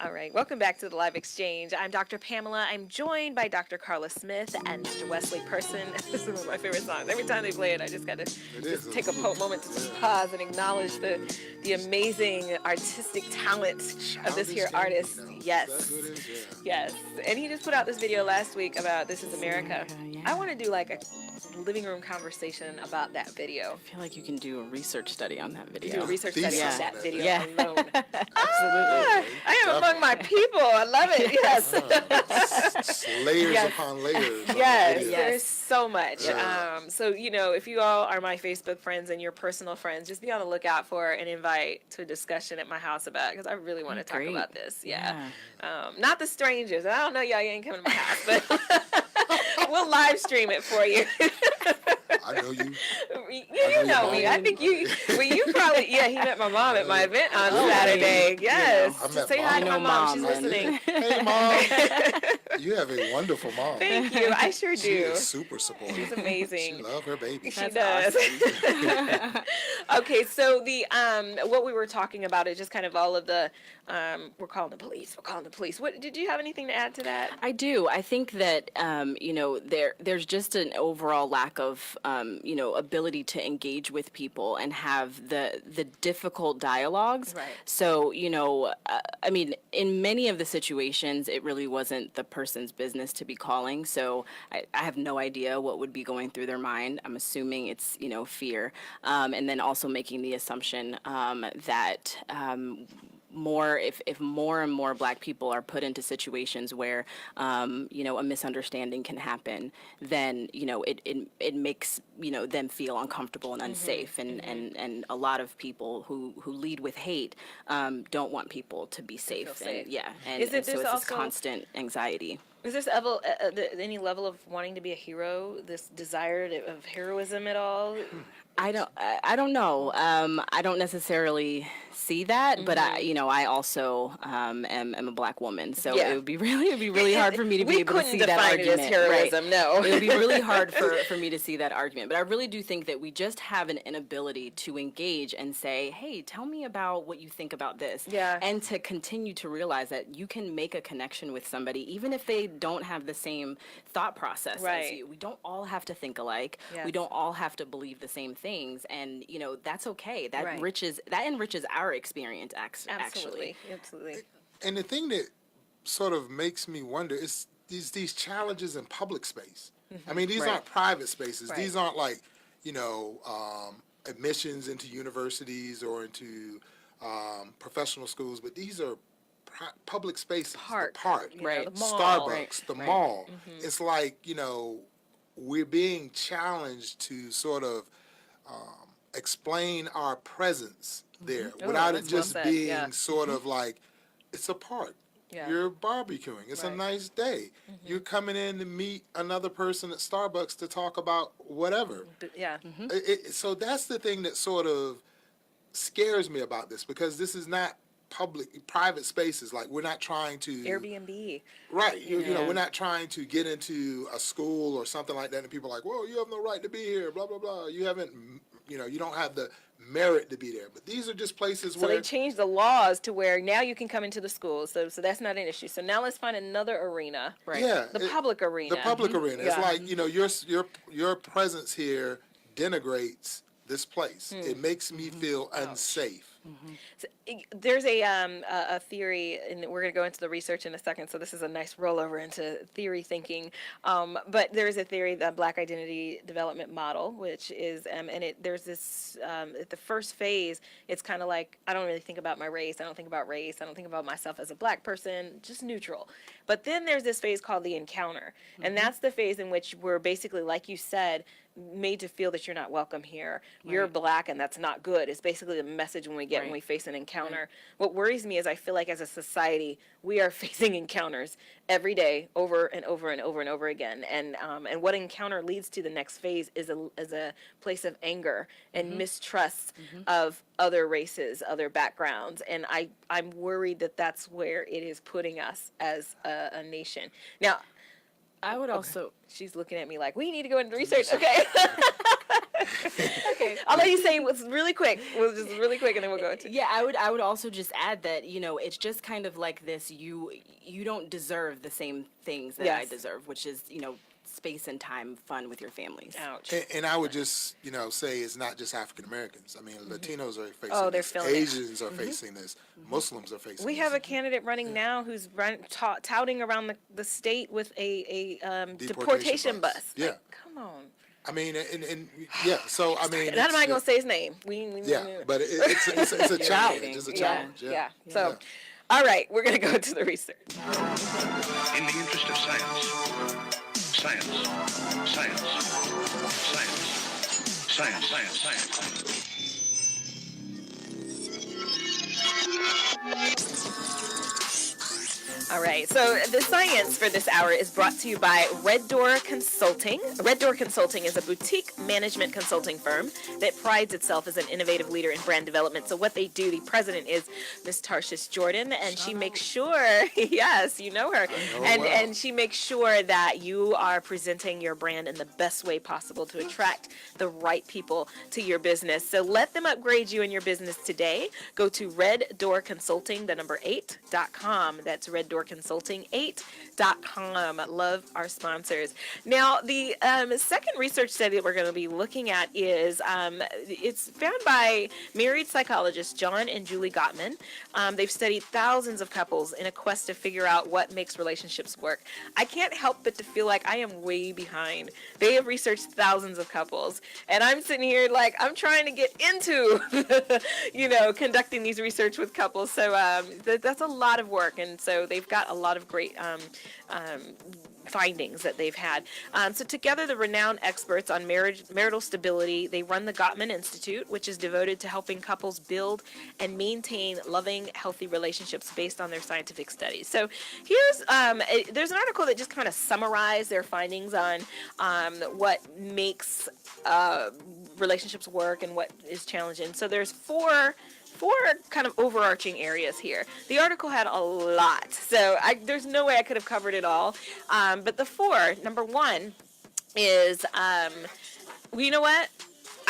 Speaker 16: All right, welcome back to the Live Exchange. I'm Dr. Pamela. I'm joined by Dr. Carla Smith and Mr. Wesley Person. This is one of my favorite songs. Every time they play it, I just got to take a moment to just pause and acknowledge the amazing artistic talent of this here artist. Yes, yes. And he just put out this video last week about This Is America. I want to do like a living room conversation about that video.
Speaker 7: I feel like you can do a research study on that video.
Speaker 16: Do a research study on that video alone.
Speaker 7: Absolutely.
Speaker 16: I am among my people. I love it. Yes.
Speaker 4: Layers upon layers.
Speaker 16: Yes, there's so much. So, you know, if you all are my Facebook friends and your personal friends, just be on the lookout for an invite to a discussion at my house about it, because I really want to talk about this. Not the strangers. I don't know y'all, you ain't coming to my house, but we'll live stream it for you.
Speaker 4: I know you.
Speaker 16: You know me. I think you probably, he met my mom at my event on Saturday. Yes. Say hi to my mom. She's listening.
Speaker 4: Hey, Mom. You have a wonderful mom.
Speaker 16: Thank you. I sure do.
Speaker 4: She is super supportive.
Speaker 16: She's amazing.
Speaker 4: She loves her baby.
Speaker 16: She does. Awesome. Okay, so what we were talking about is just kind of all of the, we're calling the police. What did you have anything to add to that?
Speaker 7: I do. I think that there's just an overall lack of ability to engage with people and have the difficult dialogues.
Speaker 16: Right.
Speaker 7: So I mean, in many of the situations, it really wasn't the person's business to be calling. So I have no idea what would be going through their mind. I'm assuming it's fear, and then also making the assumption that. If more and more Black people are put into situations where a misunderstanding can happen, then it makes them feel uncomfortable and unsafe, and a lot of people who lead with hate don't want people to be safe, and so it's this constant anxiety.
Speaker 16: Is there any level of wanting to be a hero, this desire of heroism at all?
Speaker 7: I don't know. I don't necessarily see that, but I also am a Black woman, so it would be really hard for me to be able to see that argument.
Speaker 16: We couldn't define it as heroism, no.
Speaker 7: It would be really hard for me to see that argument, but I really do think that we just have an inability to engage and say, hey, tell me about what you think about this, and to continue to realize that you can make a connection with somebody, even if they don't have the same thought process as
Speaker 16: Right.
Speaker 7: you. We don't all have to think alike.
Speaker 16: Yes.
Speaker 7: We don't all have to believe the same things, and that's okay. That
Speaker 16: Right.
Speaker 7: enriches our experience. Actually,
Speaker 16: Absolutely.
Speaker 4: And the thing that sort of makes me wonder is these challenges in public space. I mean, these
Speaker 7: Right.
Speaker 4: aren't private spaces.
Speaker 16: Right.
Speaker 4: These aren't like, admissions into universities or into professional schools, but these are public spaces.
Speaker 16: Park,
Speaker 4: the park,
Speaker 16: the mall.
Speaker 4: Starbucks, the
Speaker 7: Right.
Speaker 4: mall.
Speaker 16: Mhm.
Speaker 4: It's like, we're being challenged to sort of explain our presence there
Speaker 16: Oh,
Speaker 4: without it
Speaker 16: that's well
Speaker 4: just
Speaker 16: said,
Speaker 4: being
Speaker 16: yeah.
Speaker 4: sort of like, it's a park.
Speaker 16: Yeah.
Speaker 4: You're barbecuing. It's a
Speaker 16: Right.
Speaker 4: nice day. You're coming in to meet another person at Starbucks to talk about whatever.
Speaker 16: Yeah.
Speaker 4: So that's the thing that sort of scares me about this, because this is not private spaces. Like, we're not trying to
Speaker 16: Airbnb.
Speaker 4: right. You know,
Speaker 16: Yeah.
Speaker 4: we're not trying to get into a school or something like that, and people are like, well, you have no right to be here, blah blah blah. You haven't, you don't have the merit to be there. But these are just places
Speaker 16: So
Speaker 4: where
Speaker 16: they changed the laws to where now you can come into the schools. So that's not an issue. So now let's find another arena.
Speaker 7: Right.
Speaker 4: yeah,
Speaker 16: The public arena.
Speaker 4: the public arena. It's
Speaker 16: Yeah.
Speaker 4: like, your presence here denigrates this place. It makes me feel unsafe.
Speaker 16: So, there's a theory, and we're going to go into the research in a second, so this is a nice rollover into theory thinking. But there's a theory, the Black Identity Development Model, which is, there's this, at the first phase, it's kind of like, I don't really think about my race, I don't think about race, I don't think about myself as a Black person, just neutral. But then there's this phase called the encounter, and that's the phase in which we're basically, like you said, made to feel that you're not welcome here. You're
Speaker 7: Right.
Speaker 16: Black, and that's not good. It's basically the message when we get when
Speaker 7: Right.
Speaker 16: we face an encounter. What worries me is I feel like as a society we are facing encounters every day, over and over and over and over again. And what encounter leads to the next phase is a place of anger and mistrust of other races, other backgrounds. And I'm worried that that's where it is putting us as a nation. Now,
Speaker 7: I would also.
Speaker 16: she's looking at me like, we need to go into research. Okay. Okay. I'll let you say what's really quick. We'll just really quick, and then we'll go into.
Speaker 7: Yeah, I would also just add that it's just kind of like this. You don't deserve the same things that I
Speaker 16: Yes.
Speaker 7: deserve, which is space and time, fun with your families.
Speaker 16: Ouch.
Speaker 4: And I would just, say it's not just African Americans. I mean, Latinos are facing
Speaker 16: Oh, they're
Speaker 4: this.
Speaker 16: feeling it.
Speaker 4: Asians are facing this. Muslims are facing
Speaker 16: We
Speaker 4: this.
Speaker 16: have a candidate running now who's touting around the state with a deportation bus.
Speaker 4: Yeah.
Speaker 16: Like, come on.
Speaker 4: I mean, and yeah, so I mean.
Speaker 16: And I'm not
Speaker 4: it's-
Speaker 16: going to say his name.
Speaker 4: Yeah, but it's a challenge. It's a
Speaker 16: Yeah,
Speaker 4: challenge.
Speaker 16: yeah. So, all right, we're going to go to the research.
Speaker 10: In the interest of science, science, science, science, science, science, science.
Speaker 16: All right, so the science for this hour is brought to you by Red Door Consulting. Red Door Consulting is a boutique management consulting firm that prides itself as an innovative leader in brand development. So what they do, the president is Miss Tarshish Jordan, and she makes sure, yes, you know her, and she makes sure that you are presenting your brand in the best way possible to attract the right people to your business. So let them upgrade you in your business today. Go to reddoorconsulting, the number 8.com. That's reddoorconsulting8.com. Love our sponsors. Now, the second research study that we're going to be looking at is it's found by married psychologists John and Julie Gottman. They've studied thousands of couples in a quest to figure out what makes relationships work. I can't help but to feel like I am way behind. They have researched thousands of couples, and I'm sitting here like I'm trying to get into, conducting these research with couples. So that's a lot of work, and so they've got a lot of great findings that they've had. So together, the renowned experts on marital stability, they run the Gottman Institute, which is devoted to helping couples build and maintain loving, healthy relationships based on their scientific studies. So here's there's an article that just kind of summarized their findings on what makes relationships work and what is challenging. So there's four kind of overarching areas here. The article had a lot, so there's no way I could have covered it all. But the four, number one is, well, you know what?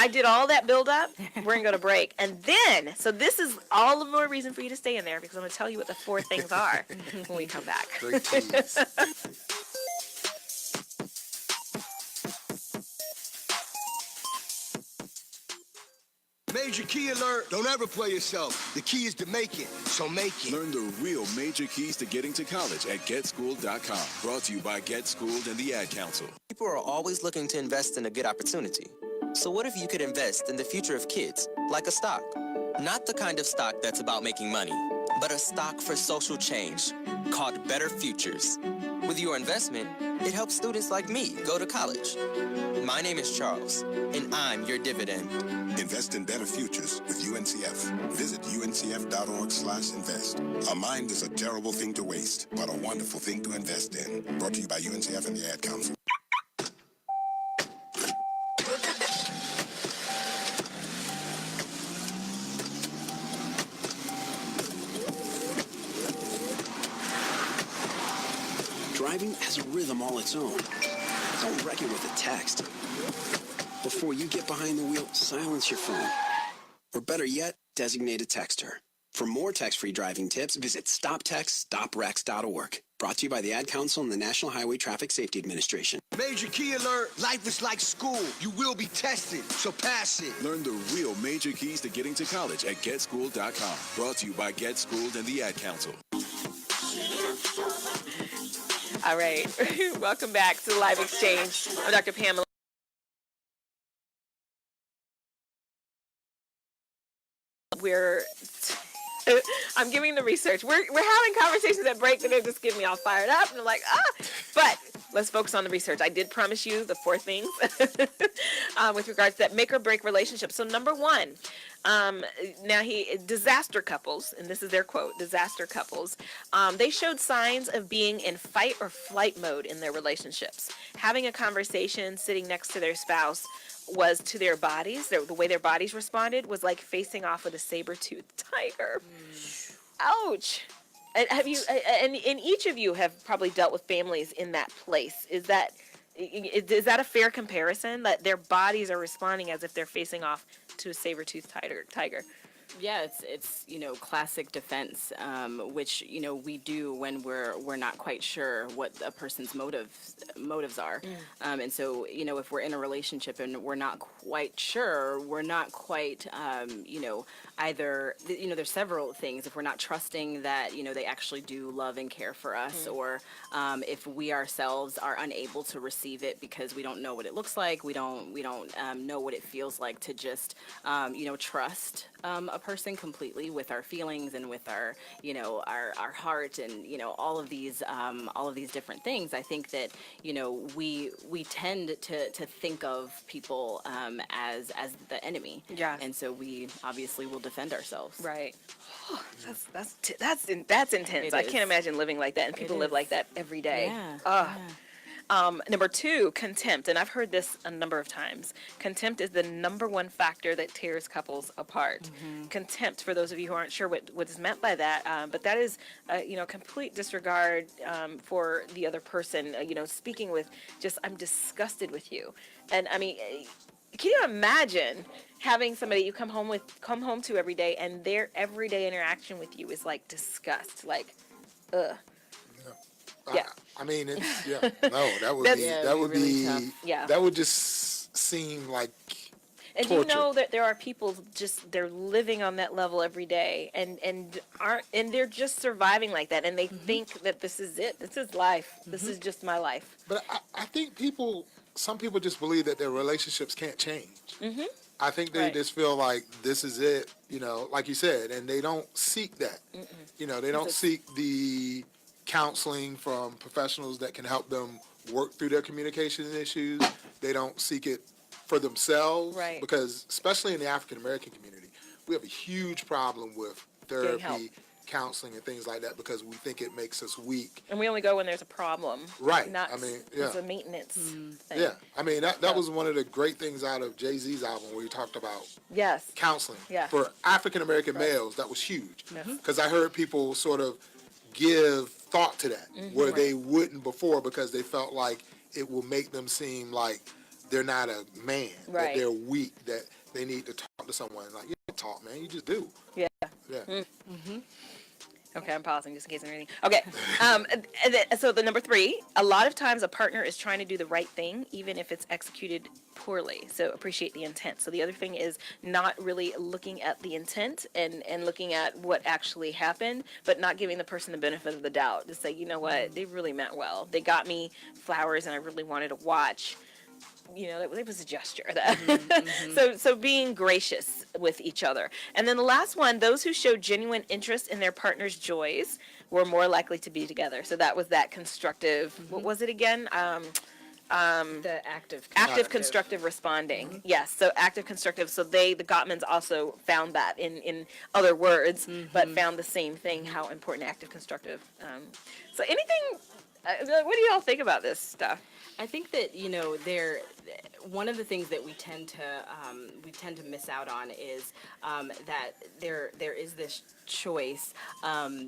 Speaker 16: I did all that build up. We're going to go to break. And then, so this is all the more reason for you to stay in there because I'm going to tell you what the 4 things are when we come back.
Speaker 4: Great tease.
Speaker 23: Major key alert. Don't ever play yourself. The key is to make it, so make it.
Speaker 24: Learn the real major keys to getting to college at GetSchooled.com. Brought to you by Get Schooled and the Ad Council.
Speaker 2: People are always looking to invest in a good opportunity. So what if you could invest in the future of kids, like a stock? Not the kind of stock that's about making money, but a stock for social change called Better Futures. With your investment, it helps students like me go to college. My name is Charles, and I'm your dividend.
Speaker 1: Invest in better futures with UNCF. Visit uncf.org/invest. A mind is a terrible thing to waste, but a wonderful thing to invest in. Brought to you by UNCF and the Ad Council.
Speaker 3: Driving has a rhythm all its own. Don't wreck it with a text. Before you get behind the wheel, silence your phone. Or better yet, designate a texter. For more text-free driving tips, visit stoptextstoprex.org. Brought to you by the Ad Council and the National Highway Traffic Safety Administration.
Speaker 23: Major key alert. Life is like school. You will be tested, so pass it.
Speaker 24: Learn the real major keys to getting to college at GetSchooled.com. Brought to you by Get Schooled and the Ad Council.
Speaker 16: All right. Welcome back to the Live Exchange. I'm Dr. Pamela. I'm giving the research. We're having conversations at break that are just getting me all fired up. And I'm like, But let's focus on the research. I did promise you the 4 things with regards to that make or break relationship. So number 1, disaster couples, and this is their quote, disaster couples, they showed signs of being in fight or flight mode in their relationships. Having a conversation, sitting next to their spouse, was to their bodies, the way their bodies responded was like facing off with a saber-toothed tiger. Ouch. And each of you have probably dealt with families in that place. Is that a fair comparison, that their bodies are responding as if they're facing off to a saber-toothed tiger?
Speaker 7: Yeah, it's classic defense, which we do when we're not quite sure what a person's motives are, and so if we're in a relationship and we're not quite sure, we're not quite either there's several things. If we're not trusting that they actually do love and care for us, or if we ourselves are unable to receive it because we don't know what it looks like, we don't know what it feels like to just trust a person completely with our feelings and with our our heart and all of these different things. I think that we tend to think of people as the enemy.
Speaker 16: Yeah.
Speaker 7: And so we obviously will defend ourselves.
Speaker 16: Right. That's intense. I can't imagine living like that, and people live like that every day.
Speaker 7: Yeah.
Speaker 16: Number 2, contempt, and I've heard this a number of times. Contempt is the number 1 factor that tears couples apart. Contempt, for those of you who aren't sure what is meant by that, but that is complete disregard for the other person. Speaking with just, I'm disgusted with you, and I mean, can you imagine having somebody you come home to every day, and their everyday interaction with you is like disgust, like, ugh.
Speaker 4: Yeah. I mean, it's, that would be
Speaker 16: tough. Yeah.
Speaker 4: That would just seem like
Speaker 16: and
Speaker 4: torture.
Speaker 16: You know that there are people they're living on that level every day, and they're just surviving like that, and they think that this is it. This is life. This is just my life.
Speaker 4: But I think some people just believe that their relationships can't change. I think they just feel like this is it, like you said, and they don't seek that. They don't seek the counseling from professionals that can help them work through their communication issues. They don't seek it for themselves.
Speaker 16: Right.
Speaker 4: Because especially in the African American community, we have a huge problem with therapy, counseling, and things like that because we think it makes us weak.
Speaker 16: And we only go when there's a problem.
Speaker 4: Right.
Speaker 16: Not, it's a maintenance thing.
Speaker 4: Yeah. I mean, that was one of the great things out of Jay-Z's album where he talked about counseling.
Speaker 16: Yeah.
Speaker 4: For African American males, that was huge. Because I heard people sort of give thought to that where they wouldn't before because they felt like it will make them seem like they're not a man, that
Speaker 16: Right.
Speaker 4: they're weak, that they need to talk to someone. Like, you don't talk, man, you just do.
Speaker 16: Yeah.
Speaker 4: Yeah.
Speaker 16: Mm-hmm. Okay, I'm pausing just in case I'm reading. Okay, so the number 3, a lot of times a partner is trying to do the right thing, even if it's executed poorly. So appreciate the intent. So the other thing is not really looking at the intent and looking at what actually happened, but not giving the person the benefit of the doubt. Just say, you know what, they really meant well. They got me flowers and I really wanted to watch. You know, it was a gesture. So being gracious with each other. And then the last one, those who show genuine interest in their partner's joys were more likely to be together. So that was that constructive, what was it again?
Speaker 7: The
Speaker 16: active constructive responding. Yes, so active constructive. So the Gottmans also found that in other words, but found the same thing, how important active constructive. So anything, what do y'all think about this stuff?
Speaker 17: I think that, you know, one of the things that we tend to miss out on is that there is this choice.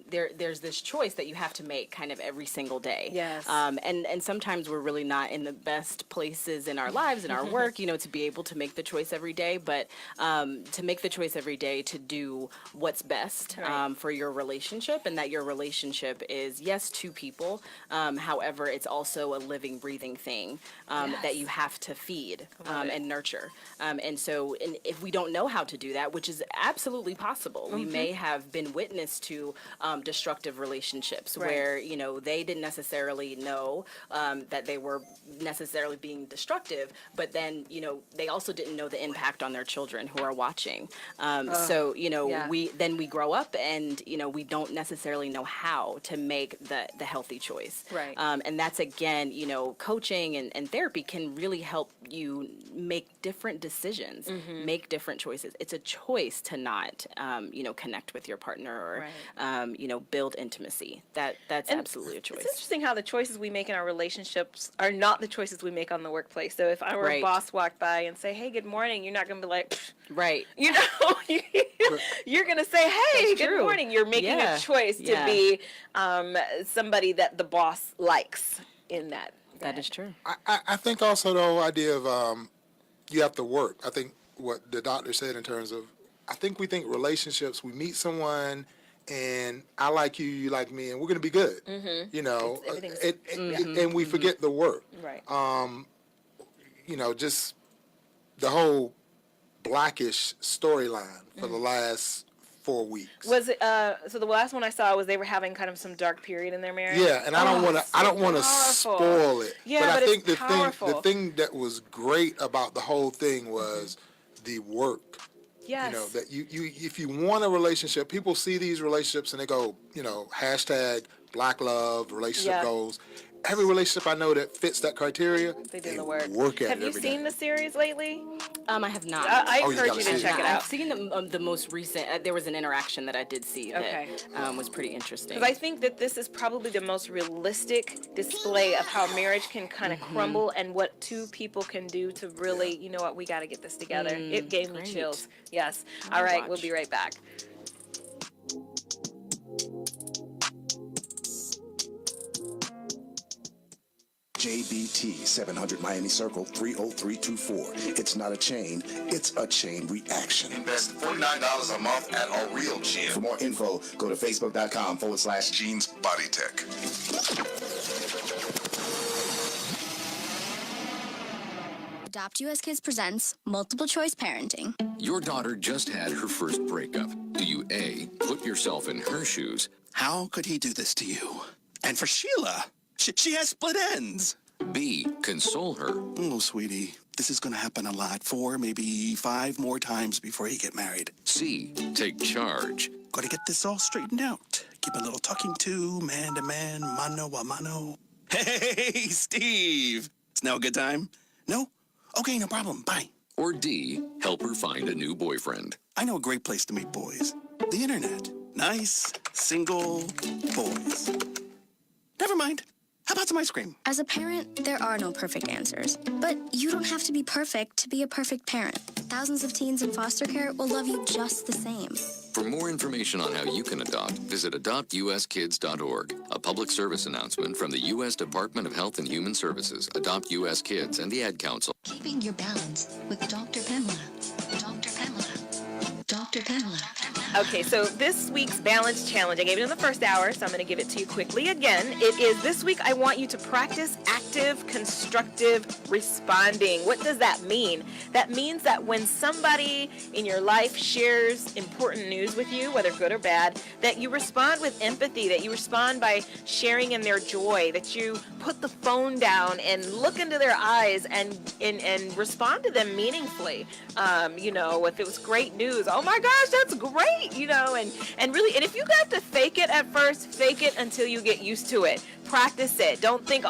Speaker 17: There's this choice that you have to make kind of every single day.
Speaker 7: Yes.
Speaker 17: And sometimes we're really not in the best places in our lives, in our work, you know, to be able to make the choice every day. But to make the choice every day to do what's best for your relationship, and that your relationship is, yes, 2 people. However, it's also a living, breathing thing that you have to feed and nurture. And so if we don't know how to do that, which is absolutely possible, we may have been witness to destructive relationships where, you know, they didn't necessarily know that they were necessarily being destructive, but then, you know, they also didn't know the impact on their children who are watching. So, you know, we grow up and, you know, we don't necessarily know how to make the healthy choice.
Speaker 16: Right.
Speaker 17: And that's, again, you know, coaching and therapy can really help you make different decisions, make different choices. It's a choice to not, you know, connect with your partner or, you know, build intimacy. That's absolutely a choice.
Speaker 16: It's interesting how the choices we make in our relationships are not the choices we make on the workplace. So if I were a boss walked by and say, "Hey, good morning," you're not going to be like,
Speaker 17: right.
Speaker 16: You know, you're going to say, "Hey, good morning." You're making a choice to be somebody that the boss likes in that.
Speaker 17: That is true.
Speaker 4: I think also the whole idea of you have to work. I think what the doctor said in terms of, I think we think relationships, we meet someone and I like you, you like me, and we're going to be good. You know, and we forget the work.
Speaker 16: Right.
Speaker 4: You know, just the whole Blackish storyline for the last 4 weeks.
Speaker 16: Was it so the last one I saw was they were having kind of some dark period in their marriage?
Speaker 4: Yeah, and I don't want to spoil it.
Speaker 16: Yeah,
Speaker 4: but I think
Speaker 16: it's powerful.
Speaker 4: the thing that was great about the whole thing was the work.
Speaker 16: Yes.
Speaker 4: You know, that you if you want a relationship, people see these relationships and they go, you know, hashtag Black love, relationship goals. Every relationship I know that fits that criteria,
Speaker 16: they do the work.
Speaker 4: Work at
Speaker 16: Have
Speaker 4: it
Speaker 16: you
Speaker 4: every
Speaker 16: seen
Speaker 4: day.
Speaker 16: the series lately?
Speaker 17: I have not.
Speaker 16: I encourage you to check it out.
Speaker 17: I've seen the most recent. There was an interaction that I did see that was pretty interesting.
Speaker 16: Because I think that this is probably the most realistic display of how marriage can kind of crumble and what 2 people can do to really, you know what, we got to get this together. It gave me chills. Yes. All right, we'll be right back.
Speaker 1: JBT 700 Miami Circle 30324. It's not a chain, it's a chain reaction.
Speaker 5: Invest $49 a month at a real gym.
Speaker 1: For more info, go to facebook.com/Jeans Body Tech.
Speaker 6: Adopt US Kids presents Multiple Choice Parenting.
Speaker 12: Your daughter just had her first breakup. Do you A, put yourself in her shoes?
Speaker 14: How could he do this to you? And for Sheila, she has split ends.
Speaker 12: B, console her.
Speaker 14: Oh, sweetie, this is going to happen a lot. 4, maybe 5 more times before you get married.
Speaker 12: C, take charge.
Speaker 14: Got to get this all straightened out. Keep a little talking to, man to man, mano a mano. Hey, Steve. It's now a good time? No? Okay, no problem. Bye.
Speaker 12: Or D, help her find a new boyfriend.
Speaker 14: I know a great place to meet boys. The internet. Nice, single boys. Never mind. How about some ice cream?
Speaker 6: As a parent, there are no perfect answers. But you don't have to be perfect to be a perfect parent. Thousands of teens in foster care will love you just the same.
Speaker 12: For more information on how you can adopt, visit adoptuskids.org. A public service announcement from the U.S. Department of Health and Human Services, Adopt U.S. Kids, and the Ad Council.
Speaker 19: Keeping your balance with Dr. Pamela. Dr. Pamela. Dr. Pamela.
Speaker 16: Okay, so this week's balance challenge, I gave it in the first hour, so I'm going to give it to you quickly again. It is this week I want you to practice active, constructive responding. What does that mean? That means that when somebody in your life shares important news with you, whether good or bad, that you respond with empathy, that you respond by sharing in their joy, that you put the phone down and look into their eyes and respond to them meaningfully. If it was great news, oh my gosh, that's great, and really, and if you got to fake it at first, fake it until you get used to it. Practice it. Don't think,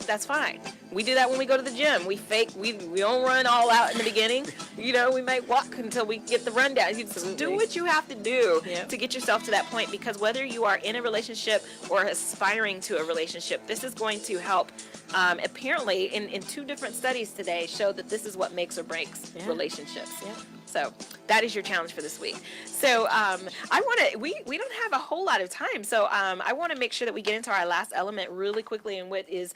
Speaker 16: that's fine. We do that when we go to the gym. We fake, we don't run all out in the beginning. We might walk until we get the rundown. You just do what you have to do to get yourself to that point, because whether you are in a relationship or aspiring to a relationship, this is going to help. Apparently, in 2 different studies today, show that this is what makes or breaks relationships. Yeah. So that is your challenge for this week. So we don't have a whole lot of time. So I want to make sure that we get into our last element really quickly, and what is,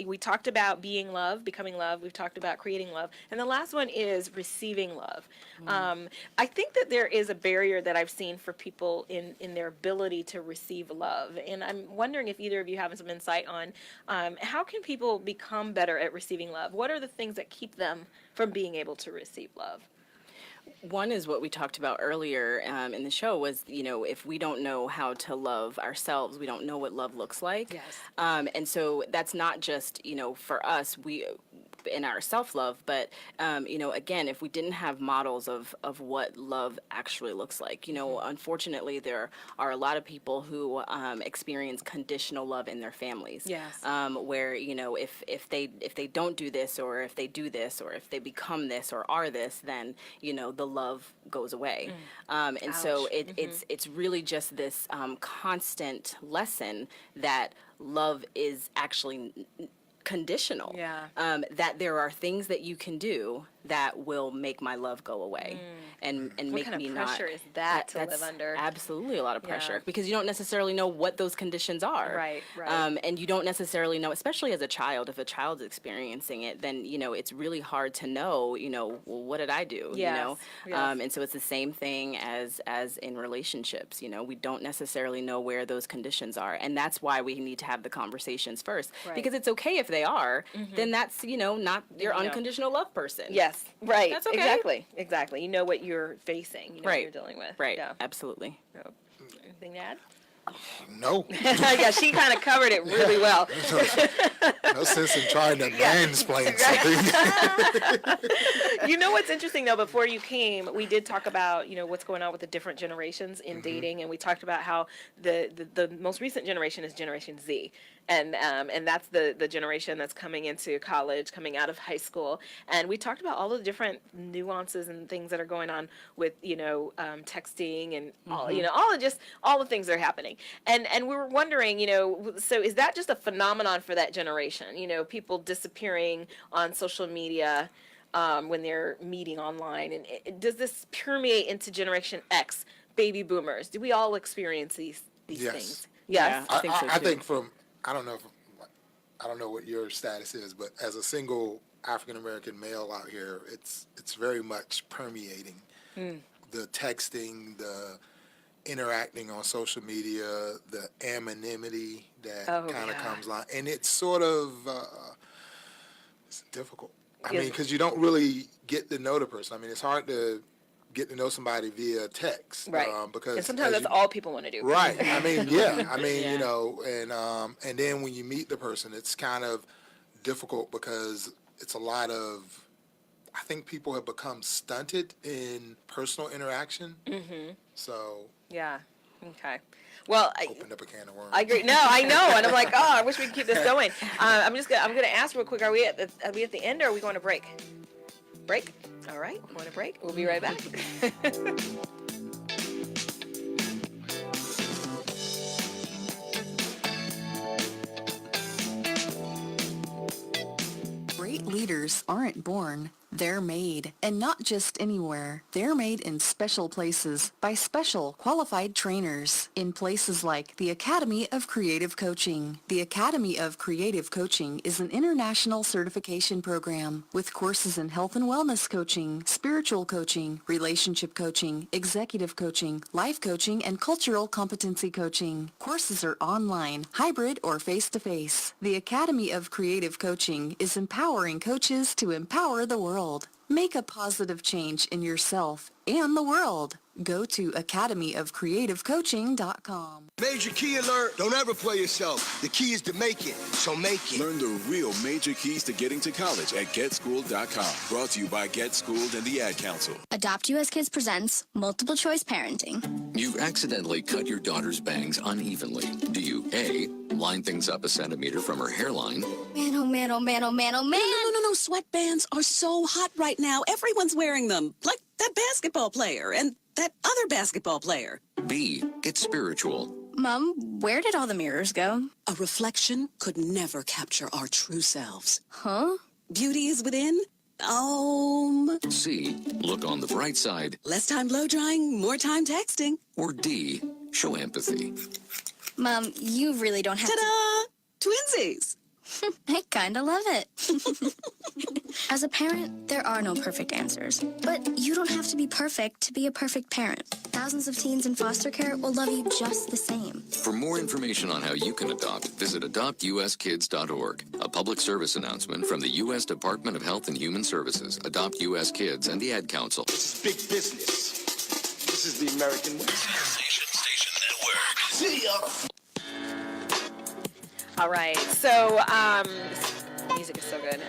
Speaker 16: we talked about being love, becoming love. We've talked about creating love. And the last one is receiving love. I think that there is a barrier that I've seen for people in their ability to receive love. And I'm wondering if either of you have some insight on how can people become better at receiving love? What are the things that keep them from being able to receive love?
Speaker 7: One is what we talked about earlier in the show was, if we don't know how to love ourselves, we don't know what love looks like.
Speaker 16: Yes.
Speaker 7: And so that's not just, for us, in our self-love, but, again, if we didn't have models of what love actually looks like, unfortunately, there are a lot of people who experience conditional love in their families.
Speaker 16: Yes.
Speaker 7: Where, if they don't do this, or if they do this, or if they become this or are this, then, the love goes away. And so it's really just this constant lesson that love is actually conditional.
Speaker 16: Yeah.
Speaker 7: That there are things that you can do that will make my love go away and
Speaker 16: what
Speaker 7: make
Speaker 16: kind
Speaker 7: me
Speaker 16: of
Speaker 7: not.
Speaker 16: pressure is that to
Speaker 7: That's
Speaker 16: live under?
Speaker 7: Absolutely a lot of pressure, because you don't necessarily know what those conditions are.
Speaker 16: Right.
Speaker 7: And you don't necessarily know, especially as a child, if a child's experiencing it, then, it's really hard to know, well, what did I do?
Speaker 16: Yes.
Speaker 7: And so it's the same thing as in relationships. We don't necessarily know where those conditions are. And that's why we need to have the conversations first.
Speaker 16: Right.
Speaker 7: Because it's okay if they are, then that's, not your unconditional love person.
Speaker 16: Yes. Right.
Speaker 7: That's okay.
Speaker 16: Exactly. You know what you're facing. You know what you're dealing with.
Speaker 7: Right.
Speaker 16: Yeah.
Speaker 7: Absolutely.
Speaker 16: Anything to add?
Speaker 4: No.
Speaker 16: Yeah, she kind of covered it really well.
Speaker 4: No sense in trying to mansplain something.
Speaker 16: You know what's interesting, though, before you came, we did talk about, what's going on with the different generations in dating, and we talked about how the most recent generation is Generation Z. And that's the generation that's coming into college, coming out of high school. And we talked about all the different nuances and things that are going on with, texting and all the things that are happening. And we were wondering, so is that just a phenomenon for that generation? People disappearing on social media when they're meeting online. And does this permeate into Generation X, baby boomers? Do we all experience these things? Yes.
Speaker 7: Yeah, I think so too.
Speaker 4: I think I don't know what your status is, but as a single African American male out here, it's very much permeating the texting, the interacting on social media, the anonymity that kind of comes along, and it's sort of it's difficult. I mean, because you don't really get to know the person. I mean, it's hard to get to know somebody via text,
Speaker 16: right?
Speaker 4: Because
Speaker 16: and sometimes that's all people want to do,
Speaker 4: right? I mean, and then when you meet the person, it's kind of difficult because it's a lot of. I think people have become stunted in personal interaction. So
Speaker 16: yeah, okay. Well,
Speaker 4: opened up a can of worms.
Speaker 16: I agree. No, I know, and I'm like, I wish we could keep this going. I'm gonna ask real quick. Are we at the end, or are we going to break? Break. All right, we're going to break. We'll be right back.
Speaker 15: Great leaders aren't born, They're made, and not just anywhere. They're made in special places by special qualified trainers in places like the Academy of Creative Coaching. The Academy of Creative Coaching is an international certification program with courses in health and wellness coaching, spiritual coaching, relationship coaching, executive coaching, life coaching, and cultural competency coaching. Courses are online, hybrid, or face-to-face. The Academy of Creative Coaching is empowering coaches to empower the world. Make a positive change in yourself and the world. Go to academyofcreativecoaching.com.
Speaker 23: Major key alert. Don't ever play yourself. The key is to make it, so make it.
Speaker 24: Learn the real major keys to getting to college at GetSchooled.com. Brought to you by Get Schooled and the Ad Council.
Speaker 6: Adopt US Kids presents multiple choice parenting.
Speaker 12: You accidentally cut your daughter's bangs unevenly. Do you A, line things up a centimeter from her hairline?
Speaker 6: Man, oh man, oh man, oh man, oh man.
Speaker 8: No. Sweatbands are so hot right now. Everyone's wearing them. Like that basketball player and that other basketball player.
Speaker 12: B, get spiritual.
Speaker 6: Mom, where did all the mirrors go?
Speaker 8: A reflection could never capture our true selves.
Speaker 6: Huh?
Speaker 8: Beauty is within.
Speaker 12: C, look on the bright side.
Speaker 8: Less time blow drying, more time texting.
Speaker 12: Or D, show empathy.
Speaker 6: Mom, you really don't have
Speaker 8: Ta-da! Twinsies!
Speaker 6: I kinda love it. As a parent, there are no perfect answers. But you don't have to be perfect to be a perfect parent. Thousands of teens in foster care will love you just the same.
Speaker 12: For more information on how you can adopt, visit adoptuskids.org. A public service announcement from the U.S. Department of Health and Human Services, Adopt U.S. Kids, and the Ad Council.
Speaker 23: This is big business. This is the American West.
Speaker 10: Station Network.
Speaker 23: See ya.
Speaker 16: All right, so music is so good.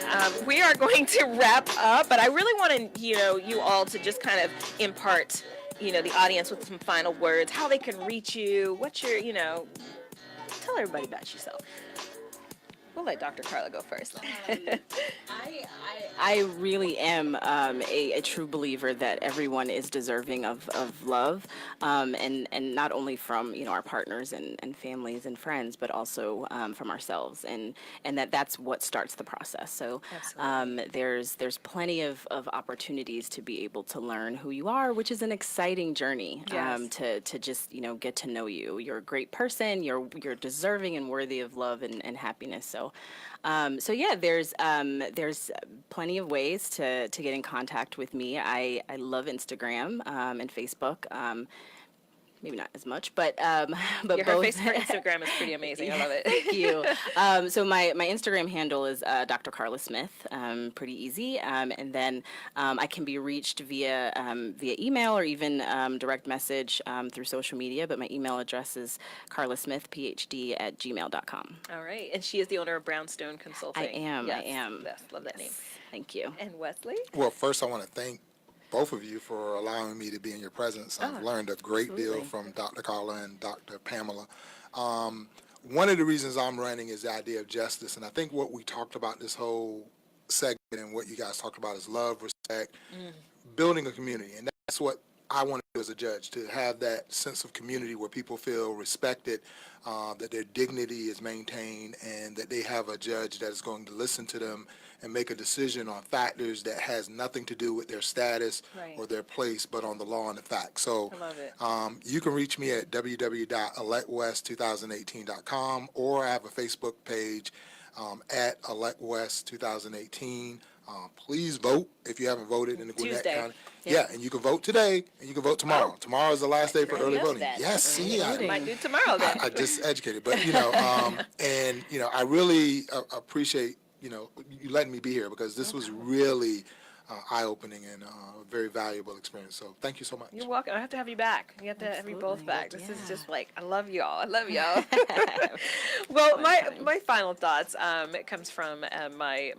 Speaker 16: We are going to wrap up, but I really want to, you all to just kind of impart, the audience with some final words, how they can reach you, what's your, tell everybody about yourself. We'll let Dr. Carla go first.
Speaker 7: I really am a true believer that everyone is deserving of love, and not only from our partners and families and friends, but also from ourselves, and that's what starts the process. So there's plenty of opportunities to be able to learn who you are, which is an exciting journey.
Speaker 16: Yes.
Speaker 7: To just get to know you. You're a great person. You're deserving and worthy of love and happiness. So there's plenty of ways to get in contact with me. I love Instagram and Facebook. Maybe not as much, but
Speaker 16: Her
Speaker 7: both.
Speaker 16: face for Instagram is pretty amazing. I love it.
Speaker 7: Thank you. So my Instagram handle is Dr. Carla Smith. Pretty easy. And then I can be reached via email or even direct message through social media. But my email address is carlasmithphd@gmail.com.
Speaker 16: All right, and she is the owner of Brownstone Consulting.
Speaker 7: I am.
Speaker 16: Yes, love that name.
Speaker 7: Thank you.
Speaker 16: And Wesley?
Speaker 4: Well, first I want to thank both of you for allowing me to be in your presence. I've learned a great deal from Dr. Carla and Dr. Pamela. One of the reasons I'm running is the idea of justice, and I think what we talked about this whole segment and what you guys talked about is love, respect, building a community, and that's what I want to do as a judge, to have that sense of community where people feel respected, that their dignity is maintained, and that they have a judge that is going to listen to them and make a decision on factors that has nothing to do with their status or their place, but on the law and the facts. So
Speaker 16: I love it.
Speaker 4: You can reach me at www.electwest2018.com, or I have a Facebook page at electwest2018. Please vote if you haven't voted in the Gwinnett
Speaker 16: Tuesday.
Speaker 4: County. Yeah, and you can vote today, and you can vote tomorrow. Tomorrow is the last day for early voting. Yes, see,
Speaker 16: Might do tomorrow then.
Speaker 4: I just educated, but and I really appreciate you letting me be here, because this was really eye-opening and a very valuable experience. So thank you so much.
Speaker 16: You're welcome. I have to have you back. You have to have you both back. This is just like, I love y'all. I love y'all. Well, my final thoughts, it comes from my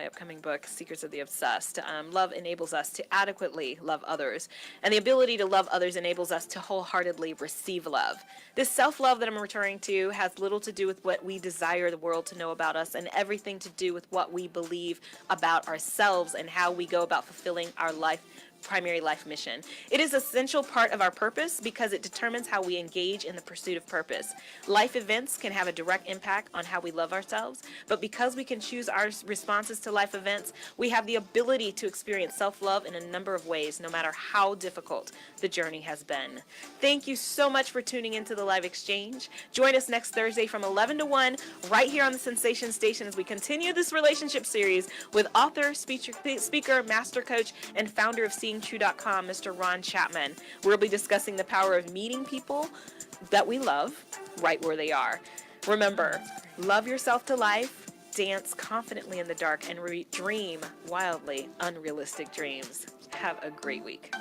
Speaker 16: upcoming book, Secrets of the Obsessed. Love enables us to adequately love others, and the ability to love others enables us to wholeheartedly receive love. This self-love that I'm referring to has little to do with what we desire the world to know about us, and everything to do with what we believe about ourselves and how we go about fulfilling our life primary life mission. It is an essential part of our purpose because it determines how we engage in the pursuit of purpose. Life events can have a direct impact on how we love ourselves, but because we can choose our responses to life events, we have the ability to experience self-love in a number of ways, no matter how difficult the journey has been. Thank you so much for tuning into the Live Exchange. Join us next Thursday from 11 to 1 right here on the Sensation Station as we continue this relationship series with author, speaker, master coach, and founder of SeeingTrue.com, Mr. Ron Chapman. We'll be discussing the power of meeting people that we love right where they are. Remember, love yourself to life, dance confidently in the dark, and dream wildly unrealistic dreams. Have a great week.